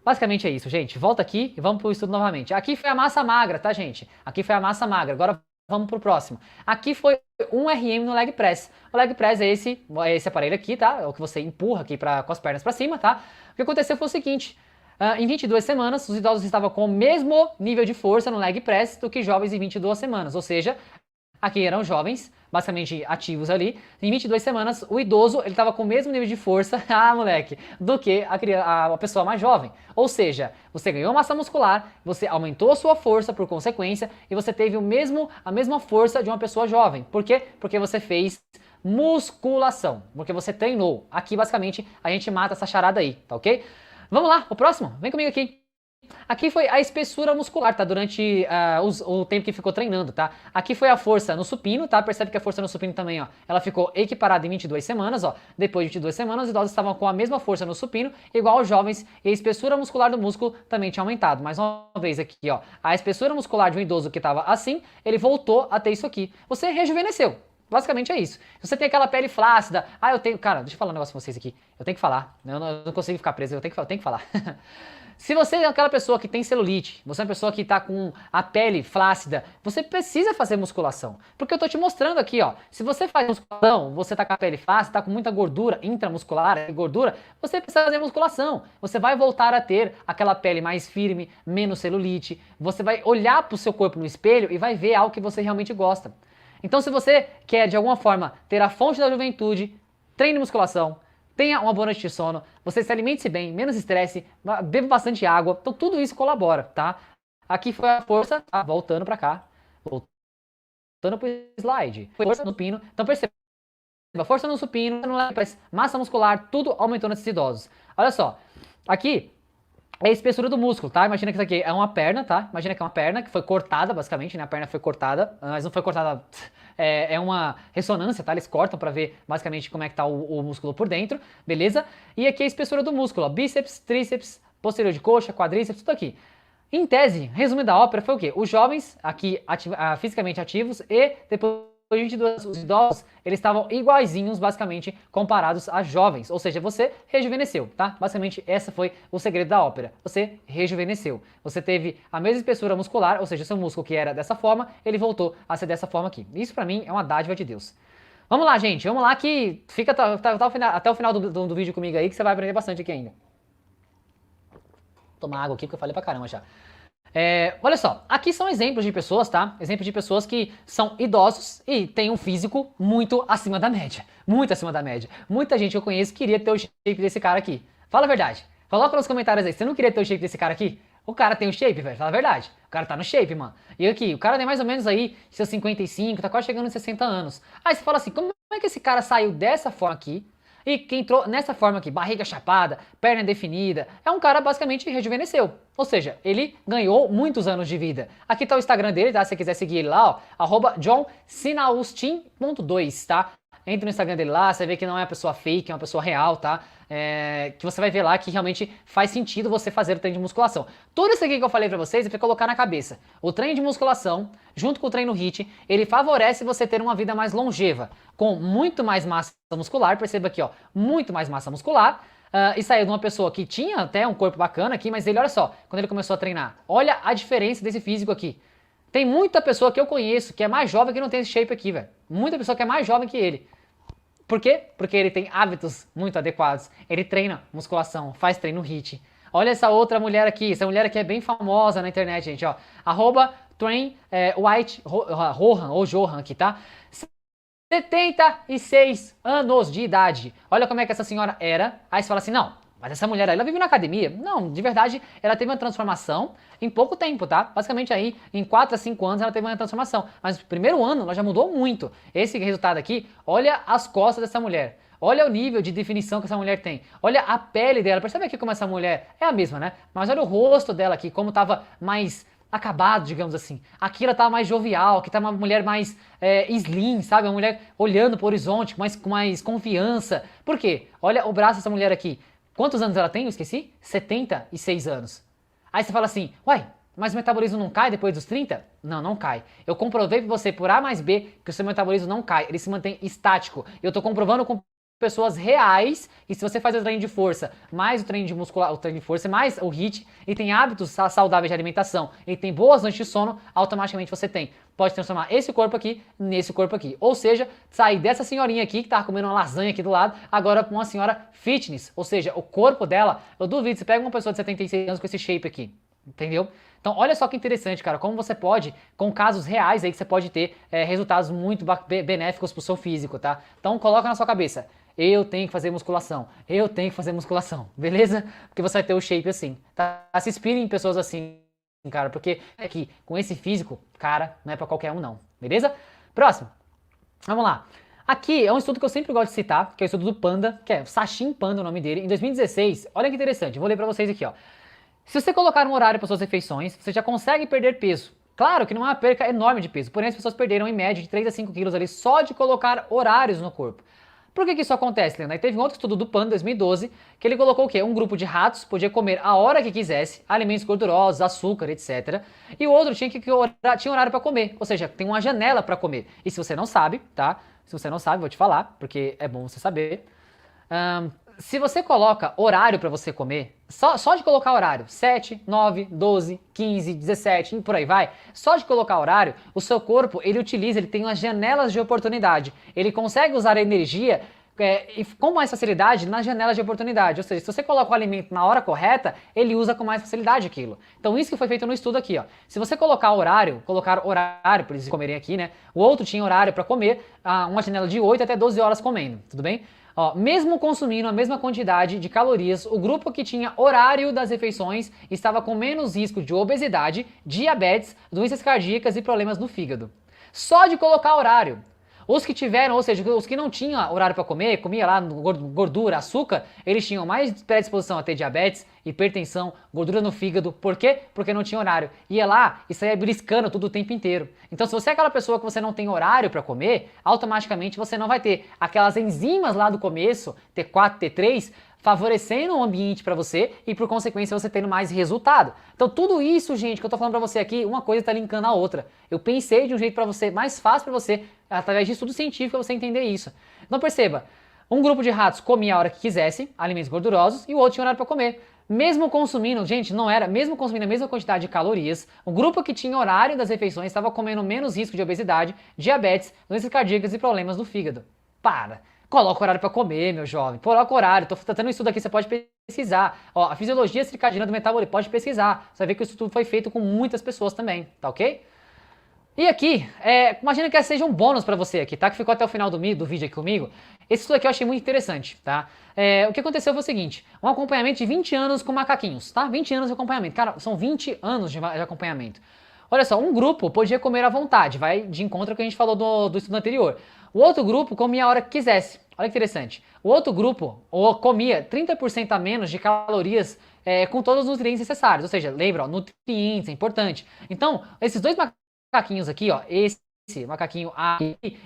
Basicamente é isso, gente. Volta aqui e vamos pro estudo novamente. Aqui foi a massa magra, tá, gente? Aqui foi a massa magra. Agora vamos pro próximo. Aqui foi 1 RM no leg press. O leg press é esse aparelho aqui, tá? É o que você empurra aqui com as pernas pra cima, tá? O que aconteceu foi o seguinte. Em 22 semanas, os idosos estavam com o mesmo nível de força no leg press do que jovens em 22 semanas. Ou seja, aqui eram jovens, basicamente ativos ali. Em 22 semanas, o idoso ele estava com o mesmo nível de força, moleque, do que a pessoa mais jovem. Ou seja, você ganhou massa muscular, você aumentou a sua força por consequência e você teve a mesma força de uma pessoa jovem. Por quê? Porque você fez musculação, porque você treinou. Aqui, basicamente, a gente mata essa charada aí, tá ok? Vamos lá, o próximo? Vem comigo aqui. Aqui foi a espessura muscular, tá? Durante o tempo que ficou treinando, tá? Aqui foi a força no supino, tá? Percebe que a força no supino também, ó, ela ficou equiparada em 22 semanas, ó. Depois de 22 semanas, os idosos estavam com a mesma força no supino, igual aos jovens, e a espessura muscular do músculo também tinha aumentado. Mais uma vez aqui, ó, a espessura muscular de um idoso que estava assim, ele voltou a ter isso aqui. Você rejuvenesceu. Basicamente é isso. Se você tem aquela pele flácida, eu tenho... Cara, deixa eu falar um negócio com vocês aqui. Eu tenho que falar. Eu não consigo ficar preso, eu tenho que falar. Se você é aquela pessoa que tem celulite, você é uma pessoa que está com a pele flácida, você precisa fazer musculação. Porque eu tô te mostrando aqui, ó. Se você faz musculação, você tá com a pele flácida, tá com muita gordura intramuscular, gordura, você precisa fazer musculação. Você vai voltar a ter aquela pele mais firme, menos celulite. Você vai olhar pro seu corpo no espelho e vai ver algo que você realmente gosta. Então, se você quer, de alguma forma, ter a fonte da juventude, treine musculação, tenha uma boa noite de sono, você se alimente-se bem, menos estresse, beba bastante água, então tudo isso colabora, tá? Aqui foi a força, voltando pra cá, voltando pro slide, força no supino, então perceba, força no supino, massa muscular, tudo aumentou nesses idosos. Olha só, aqui é a espessura do músculo, tá? Imagina que isso aqui é uma perna, tá? Imagina que é uma perna que foi cortada, basicamente, né? A perna foi cortada, mas não foi cortada, é uma ressonância, tá? Eles cortam pra ver, basicamente, como é que tá o músculo por dentro, beleza? E aqui é a espessura do músculo, ó. Bíceps, tríceps, posterior de coxa, quadríceps, tudo aqui. Em tese, resumo da ópera foi o quê? Os jovens, aqui, fisicamente ativos, e depois de 22, os idosos, eles estavam iguaizinhos, basicamente, comparados a jovens. Ou seja, você rejuvenesceu, tá? Basicamente, esse foi o segredo da ópera. Você rejuvenesceu. Você teve a mesma espessura muscular, ou seja, o seu músculo que era dessa forma, ele voltou a ser dessa forma aqui. Isso, pra mim, é uma dádiva de Deus. Vamos lá, gente. Vamos lá que fica até o final do vídeo comigo aí, que você vai aprender bastante aqui ainda. Vou tomar água aqui, porque eu falei pra caramba já. Olha só, aqui são exemplos de pessoas, tá? Exemplos de pessoas que são idosos e têm um físico muito acima da média. Muito acima da média. Muita gente que eu conheço queria ter o shape desse cara aqui. Fala a verdade. Coloca nos comentários aí, você não queria ter o shape desse cara aqui? O cara tem o shape, velho, fala a verdade. O cara tá no shape, mano. E aqui, o cara tem mais ou menos aí seus 55, tá quase chegando nos 60 anos. Aí você fala assim, como é que esse cara saiu dessa forma aqui? E quem entrou nessa forma aqui, barriga chapada, perna definida, é um cara basicamente rejuvenesceu. Ou seja, ele ganhou muitos anos de vida. Aqui tá o Instagram dele, tá? Se você quiser seguir ele lá, ó, @johnsinaustin.2, tá? Entra no Instagram dele lá, você vê que não é uma pessoa fake, é uma pessoa real, tá? Que você vai ver lá que realmente faz sentido você fazer o treino de musculação. Tudo isso aqui que eu falei pra vocês é pra colocar na cabeça. O treino de musculação, junto com o treino HIIT, ele favorece você ter uma vida mais longeva, com muito mais massa muscular, perceba aqui, ó, muito mais massa muscular, e saiu de uma pessoa que tinha até um corpo bacana aqui, mas ele, olha só, quando ele começou a treinar, olha a diferença desse físico aqui. Tem muita pessoa que eu conheço que é mais jovem que não tem esse shape aqui, velho. Muita pessoa que é mais jovem que ele. Por quê? Porque ele tem hábitos muito adequados. Ele treina musculação, faz treino HIIT. Olha essa outra mulher aqui. Essa mulher aqui é bem famosa na internet, gente, ó. Train White Rohan, ou Johan aqui, tá? 76 anos de idade. Olha como é que essa senhora era. Aí você fala assim, não, mas essa mulher aí, ela vive na academia. Não, de verdade, ela teve uma transformação em pouco tempo, tá? Basicamente aí, em 4 a 5 anos ela teve uma transformação. Mas no primeiro ano ela já mudou muito. Esse resultado aqui, olha as costas dessa mulher. Olha o nível de definição que essa mulher tem. Olha a pele dela. Percebe aqui como essa mulher é a mesma, né? Mas olha o rosto dela aqui, como tava mais acabado, digamos assim. Aqui ela tá mais jovial, aqui tá uma mulher mais slim, sabe? Uma mulher olhando pro horizonte com mais confiança. Por quê? Olha o braço dessa mulher aqui. Quantos anos ela tem? Eu esqueci? 76 anos. Aí você fala assim, uai, mas o metabolismo não cai depois dos 30? Não, não cai. Eu comprovei pra você por A mais B que o seu metabolismo não cai, ele se mantém estático. Eu tô comprovando com pessoas reais, e se você faz o treino de força, mais o treino de musculação, o treino de força, mais o HIIT, e tem hábitos saudáveis de alimentação, e tem boas noites de sono, automaticamente você pode transformar esse corpo aqui nesse corpo aqui. Ou seja, sair dessa senhorinha aqui, que tava comendo uma lasanha aqui do lado, agora pra uma senhora fitness. Ou seja, o corpo dela, eu duvido, você pega uma pessoa de 76 anos com esse shape aqui, entendeu? Então, olha só que interessante, cara, como você pode, com casos reais aí, que você pode ter resultados muito benéficos pro seu físico, tá? Então, coloca na sua cabeça, eu tenho que fazer musculação, beleza? Porque você vai ter o shape assim, tá? Se inspire em pessoas assim, cara, porque aqui, com esse físico, cara, não é pra qualquer um não, beleza? Próximo, vamos lá. Aqui é um estudo que eu sempre gosto de citar, que é o estudo do Panda, que é Sachin Panda o nome dele, em 2016, olha que interessante, vou ler pra vocês aqui, ó. Se você colocar um horário para suas refeições, você já consegue perder peso. Claro que não é uma perca enorme de peso, porém as pessoas perderam em média de 3 a 5 quilos ali só de colocar horários no corpo. Por que isso acontece, Leandro? Aí teve um outro estudo do PAN, 2012, que ele colocou o quê? Um grupo de ratos podia comer a hora que quisesse, alimentos gordurosos, açúcar, etc. E o outro tinha horário para comer, ou seja, tem uma janela para comer. E se você não sabe, tá? Se você não sabe, vou te falar, porque é bom você saber. Se você coloca horário para você comer, só de colocar horário, 7, 9, 12, 15, 17, e por aí vai, só de colocar horário, o seu corpo, ele tem umas janelas de oportunidade, ele consegue usar a energia com mais facilidade nas janelas de oportunidade, ou seja, se você coloca o alimento na hora correta, ele usa com mais facilidade aquilo. Então isso que foi feito no estudo aqui, ó. Se você colocar horário para eles comerem aqui, né, o outro tinha horário para comer, uma janela de 8 até 12 horas comendo, tudo bem? Ó, mesmo consumindo a mesma quantidade de calorias, o grupo que tinha horário das refeições estava com menos risco de obesidade, diabetes, doenças cardíacas e problemas no fígado. Só de colocar horário. Os que tiveram, ou seja, os que não tinham horário para comer, comia lá gordura, açúcar, eles tinham mais predisposição a ter diabetes, hipertensão, gordura no fígado. Por quê? Porque não tinha horário. Ia lá e saía beliscando tudo o tempo inteiro. Então, se você é aquela pessoa que você não tem horário para comer, automaticamente você não vai ter aquelas enzimas lá do começo, T4, T3, favorecendo o ambiente para você e, por consequência, você tendo mais resultado. Então, tudo isso, gente, que eu tô falando para você aqui, uma coisa tá linkando a outra. Eu pensei de um jeito para você, mais fácil para você, através de estudo científico, você entender isso. Então, perceba, um grupo de ratos comia a hora que quisesse, alimentos gordurosos, e o outro tinha horário para comer. Mesmo consumindo, gente, mesmo consumindo a mesma quantidade de calorias, o grupo que tinha horário das refeições estava comendo menos risco de obesidade, diabetes, doenças cardíacas e problemas no fígado. Para! Coloca horário para comer, meu jovem. Coloca horário. Tô tendo um estudo aqui, você pode pesquisar. Ó, a fisiologia circadiana do metabolismo, pode pesquisar. Você vai ver que o estudo foi feito com muitas pessoas também, tá ok? E aqui, imagina que seja um bônus para você aqui, tá? Que ficou até o final do vídeo aqui comigo. Esse estudo aqui eu achei muito interessante, tá? O que aconteceu foi o seguinte, um acompanhamento de 20 anos com macaquinhos, tá? 20 anos de acompanhamento. Cara, são 20 anos de acompanhamento. Olha só, um grupo podia comer à vontade, vai de encontro ao que a gente falou do estudo anterior. O outro grupo comia a hora que quisesse. Olha que interessante. O outro grupo comia 30% a menos de calorias com todos os nutrientes necessários. Ou seja, lembra, ó, nutrientes, é importante. Então, esses dois macaquinhos aqui, ó, esse macaquinho aqui,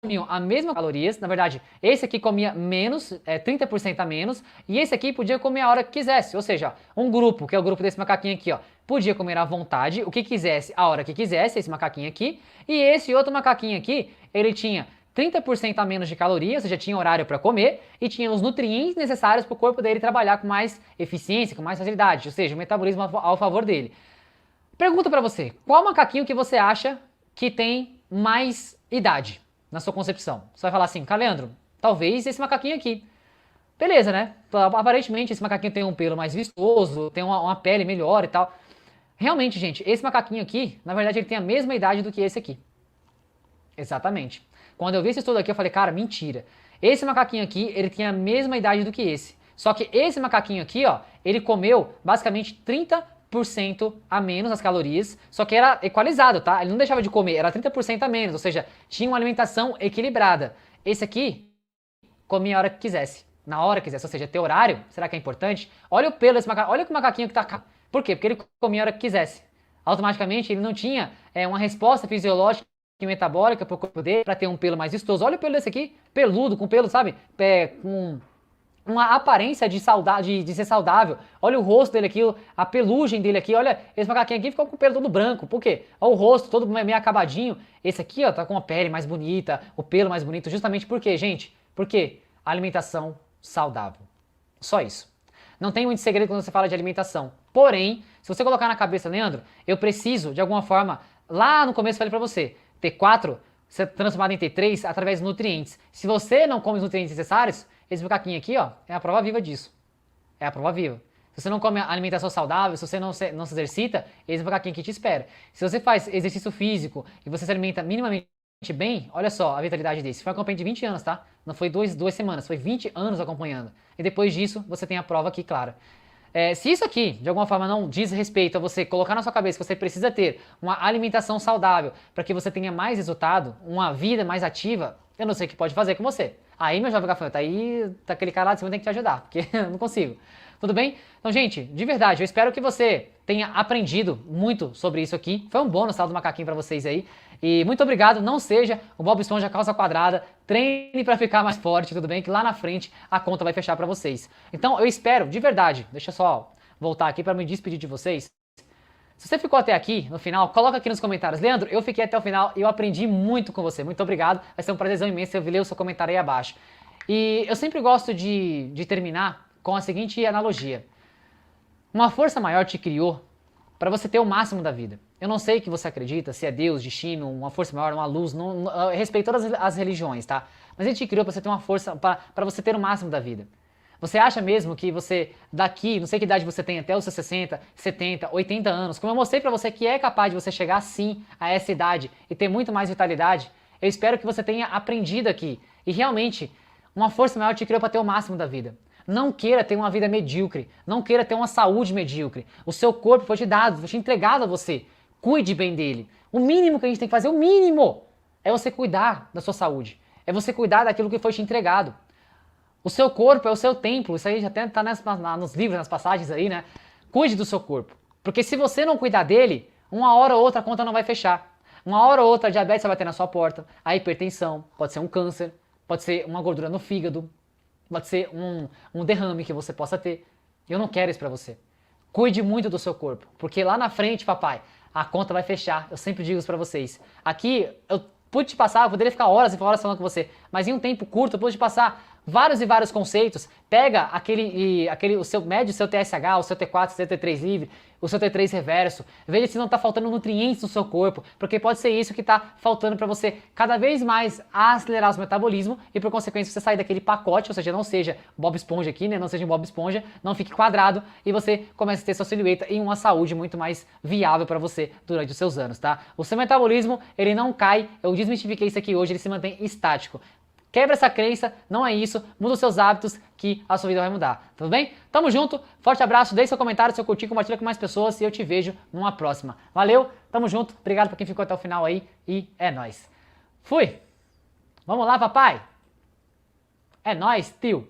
comiam a mesma calorias. Na verdade, esse aqui comia menos, 30% a menos, e esse aqui podia comer a hora que quisesse. Ou seja, um grupo, que é o grupo desse macaquinho aqui, ó, podia comer à vontade, o que quisesse, a hora que quisesse, esse macaquinho aqui, e esse outro macaquinho aqui, ele tinha 30% a menos de calorias, ou seja, tinha horário para comer, e tinha os nutrientes necessários para o corpo dele trabalhar com mais eficiência, com mais facilidade, ou seja, o metabolismo ao favor dele. Pergunta para você, qual macaquinho que você acha que tem mais idade na sua concepção? Você vai falar assim, Leandro, talvez esse macaquinho aqui. Beleza, né? Aparentemente esse macaquinho tem um pelo mais vistoso, tem uma pele melhor e tal. Realmente, gente, esse macaquinho aqui, na verdade, ele tem a mesma idade do que esse aqui. Exatamente. Quando eu vi esse estudo aqui, eu falei, cara, mentira. Esse macaquinho aqui, ele tem a mesma idade do que esse. Só que esse macaquinho aqui, ó, ele comeu basicamente 30% a menos as calorias, só que era equalizado, tá? Ele não deixava de comer, era 30% a menos, ou seja, tinha uma alimentação equilibrada. Esse aqui comia a hora que quisesse, na hora que quisesse, ou seja, ter horário, será que é importante? Olha o pelo desse macaquinho, olha o macaquinho que tá cá. Por quê? Porque ele comia a hora que quisesse. Automaticamente ele não tinha uma resposta fisiológica e metabólica para o corpo dele, para ter um pelo mais vistoso. Olha o pelo desse aqui, peludo, com pelo, sabe? Com uma aparência de saudade, de ser saudável. Olha o rosto dele aqui, a pelugem dele aqui. Olha, esse macaquinho aqui ficou com o pelo todo branco. Por quê? Olha o rosto todo meio acabadinho. Esse aqui, ó, tá com a pele mais bonita, o pelo mais bonito. Justamente por quê, gente? Porque alimentação saudável. Só isso. Não tem muito segredo quando você fala de alimentação. Porém, se você colocar na cabeça, Leandro, eu preciso, de alguma forma, lá no começo eu falei pra você, T4 ser transformado em T3 através dos nutrientes. Se você não come os nutrientes necessários, esse macaquinho aqui, ó, é a prova viva disso. É a prova viva. Se você não come alimentação saudável, se você não se exercita, esse macaquinho aqui te espera. Se você faz exercício físico e você se alimenta minimamente bem, olha só a vitalidade desse. Foi uma campanha de 20 anos, tá? Não foi duas semanas, foi 20 anos acompanhando. E depois disso, você tem a prova aqui, clara. Se isso aqui, de alguma forma, não diz respeito a você colocar na sua cabeça que você precisa ter uma alimentação saudável para que você tenha mais resultado, uma vida mais ativa, eu não sei o que pode fazer com você. Aí, meu jovem gafanhoto, aí tá aquele cara lá de cima tem que te ajudar, porque eu não consigo. Tudo bem? Então, gente, de verdade, eu espero que você tenha aprendido muito sobre isso aqui. Foi um bônus, tá, do macaquinho pra vocês aí. E muito obrigado, não seja o Bob Esponja calça quadrada, treine pra ficar mais forte, tudo bem? Que lá na frente a conta vai fechar pra vocês. Então, eu espero, de verdade, deixa eu só voltar aqui pra me despedir de vocês. Se você ficou até aqui, no final, coloca aqui nos comentários. Leandro, eu fiquei até o final e eu aprendi muito com você. Muito obrigado. Vai ser um prazerzão imenso eu ler o seu comentário aí abaixo. E eu sempre gosto de terminar com a seguinte analogia. Uma força maior te criou para você ter o máximo da vida. Eu não sei que você acredita, se é Deus, destino, uma força maior, uma luz, eu respeito todas as religiões, tá? Mas ele te criou para você ter uma força, para você ter o máximo da vida. Você acha mesmo que você, daqui, não sei que idade você tem, até os seus 60, 70, 80 anos, como eu mostrei pra você que é capaz de você chegar sim a essa idade e ter muito mais vitalidade, eu espero que você tenha aprendido aqui. E realmente, uma força maior te criou para ter o máximo da vida. Não queira ter uma vida medíocre, não queira ter uma saúde medíocre. O seu corpo foi te dado, foi te entregado a você. Cuide bem dele. O mínimo que a gente tem que fazer, o mínimo, é você cuidar da sua saúde. É você cuidar daquilo que foi te entregado. O seu corpo é o seu templo, isso aí já até tá nos livros, nas passagens aí, né? Cuide do seu corpo. Porque se você não cuidar dele, uma hora ou outra a conta não vai fechar. Uma hora ou outra a diabetes vai bater na sua porta, a hipertensão, pode ser um câncer, pode ser uma gordura no fígado, pode ser um derrame que você possa ter. Eu não quero isso pra você. Cuide muito do seu corpo, porque lá na frente, papai, a conta vai fechar. Eu sempre digo isso pra vocês. Aqui, eu pude te passar, eu poderia ficar horas e horas falando com você, mas em um tempo curto eu pude te passar vários e vários conceitos. Pega o seu mede o seu TSH, o seu T4, o seu T3 livre, o seu T3 reverso, veja se não está faltando nutrientes no seu corpo, porque pode ser isso que está faltando para você cada vez mais acelerar o seu metabolismo e por consequência você sair daquele pacote, ou seja, não seja Bob Esponja aqui, né? Não seja um Bob Esponja, não fique quadrado e você comece a ter sua silhueta e uma saúde muito mais viável para você durante os seus anos, tá? O seu metabolismo, ele não cai, eu desmistifiquei isso aqui hoje, ele se mantém estático. Quebra essa crença, não é isso, muda os seus hábitos que a sua vida vai mudar, tudo bem? Tamo junto, forte abraço, deixe seu comentário, seu curtir, compartilha com mais pessoas e eu te vejo numa próxima. Valeu, tamo junto, obrigado pra quem ficou até o final aí e é nóis. Fui! Vamos lá, papai! É nóis, tio!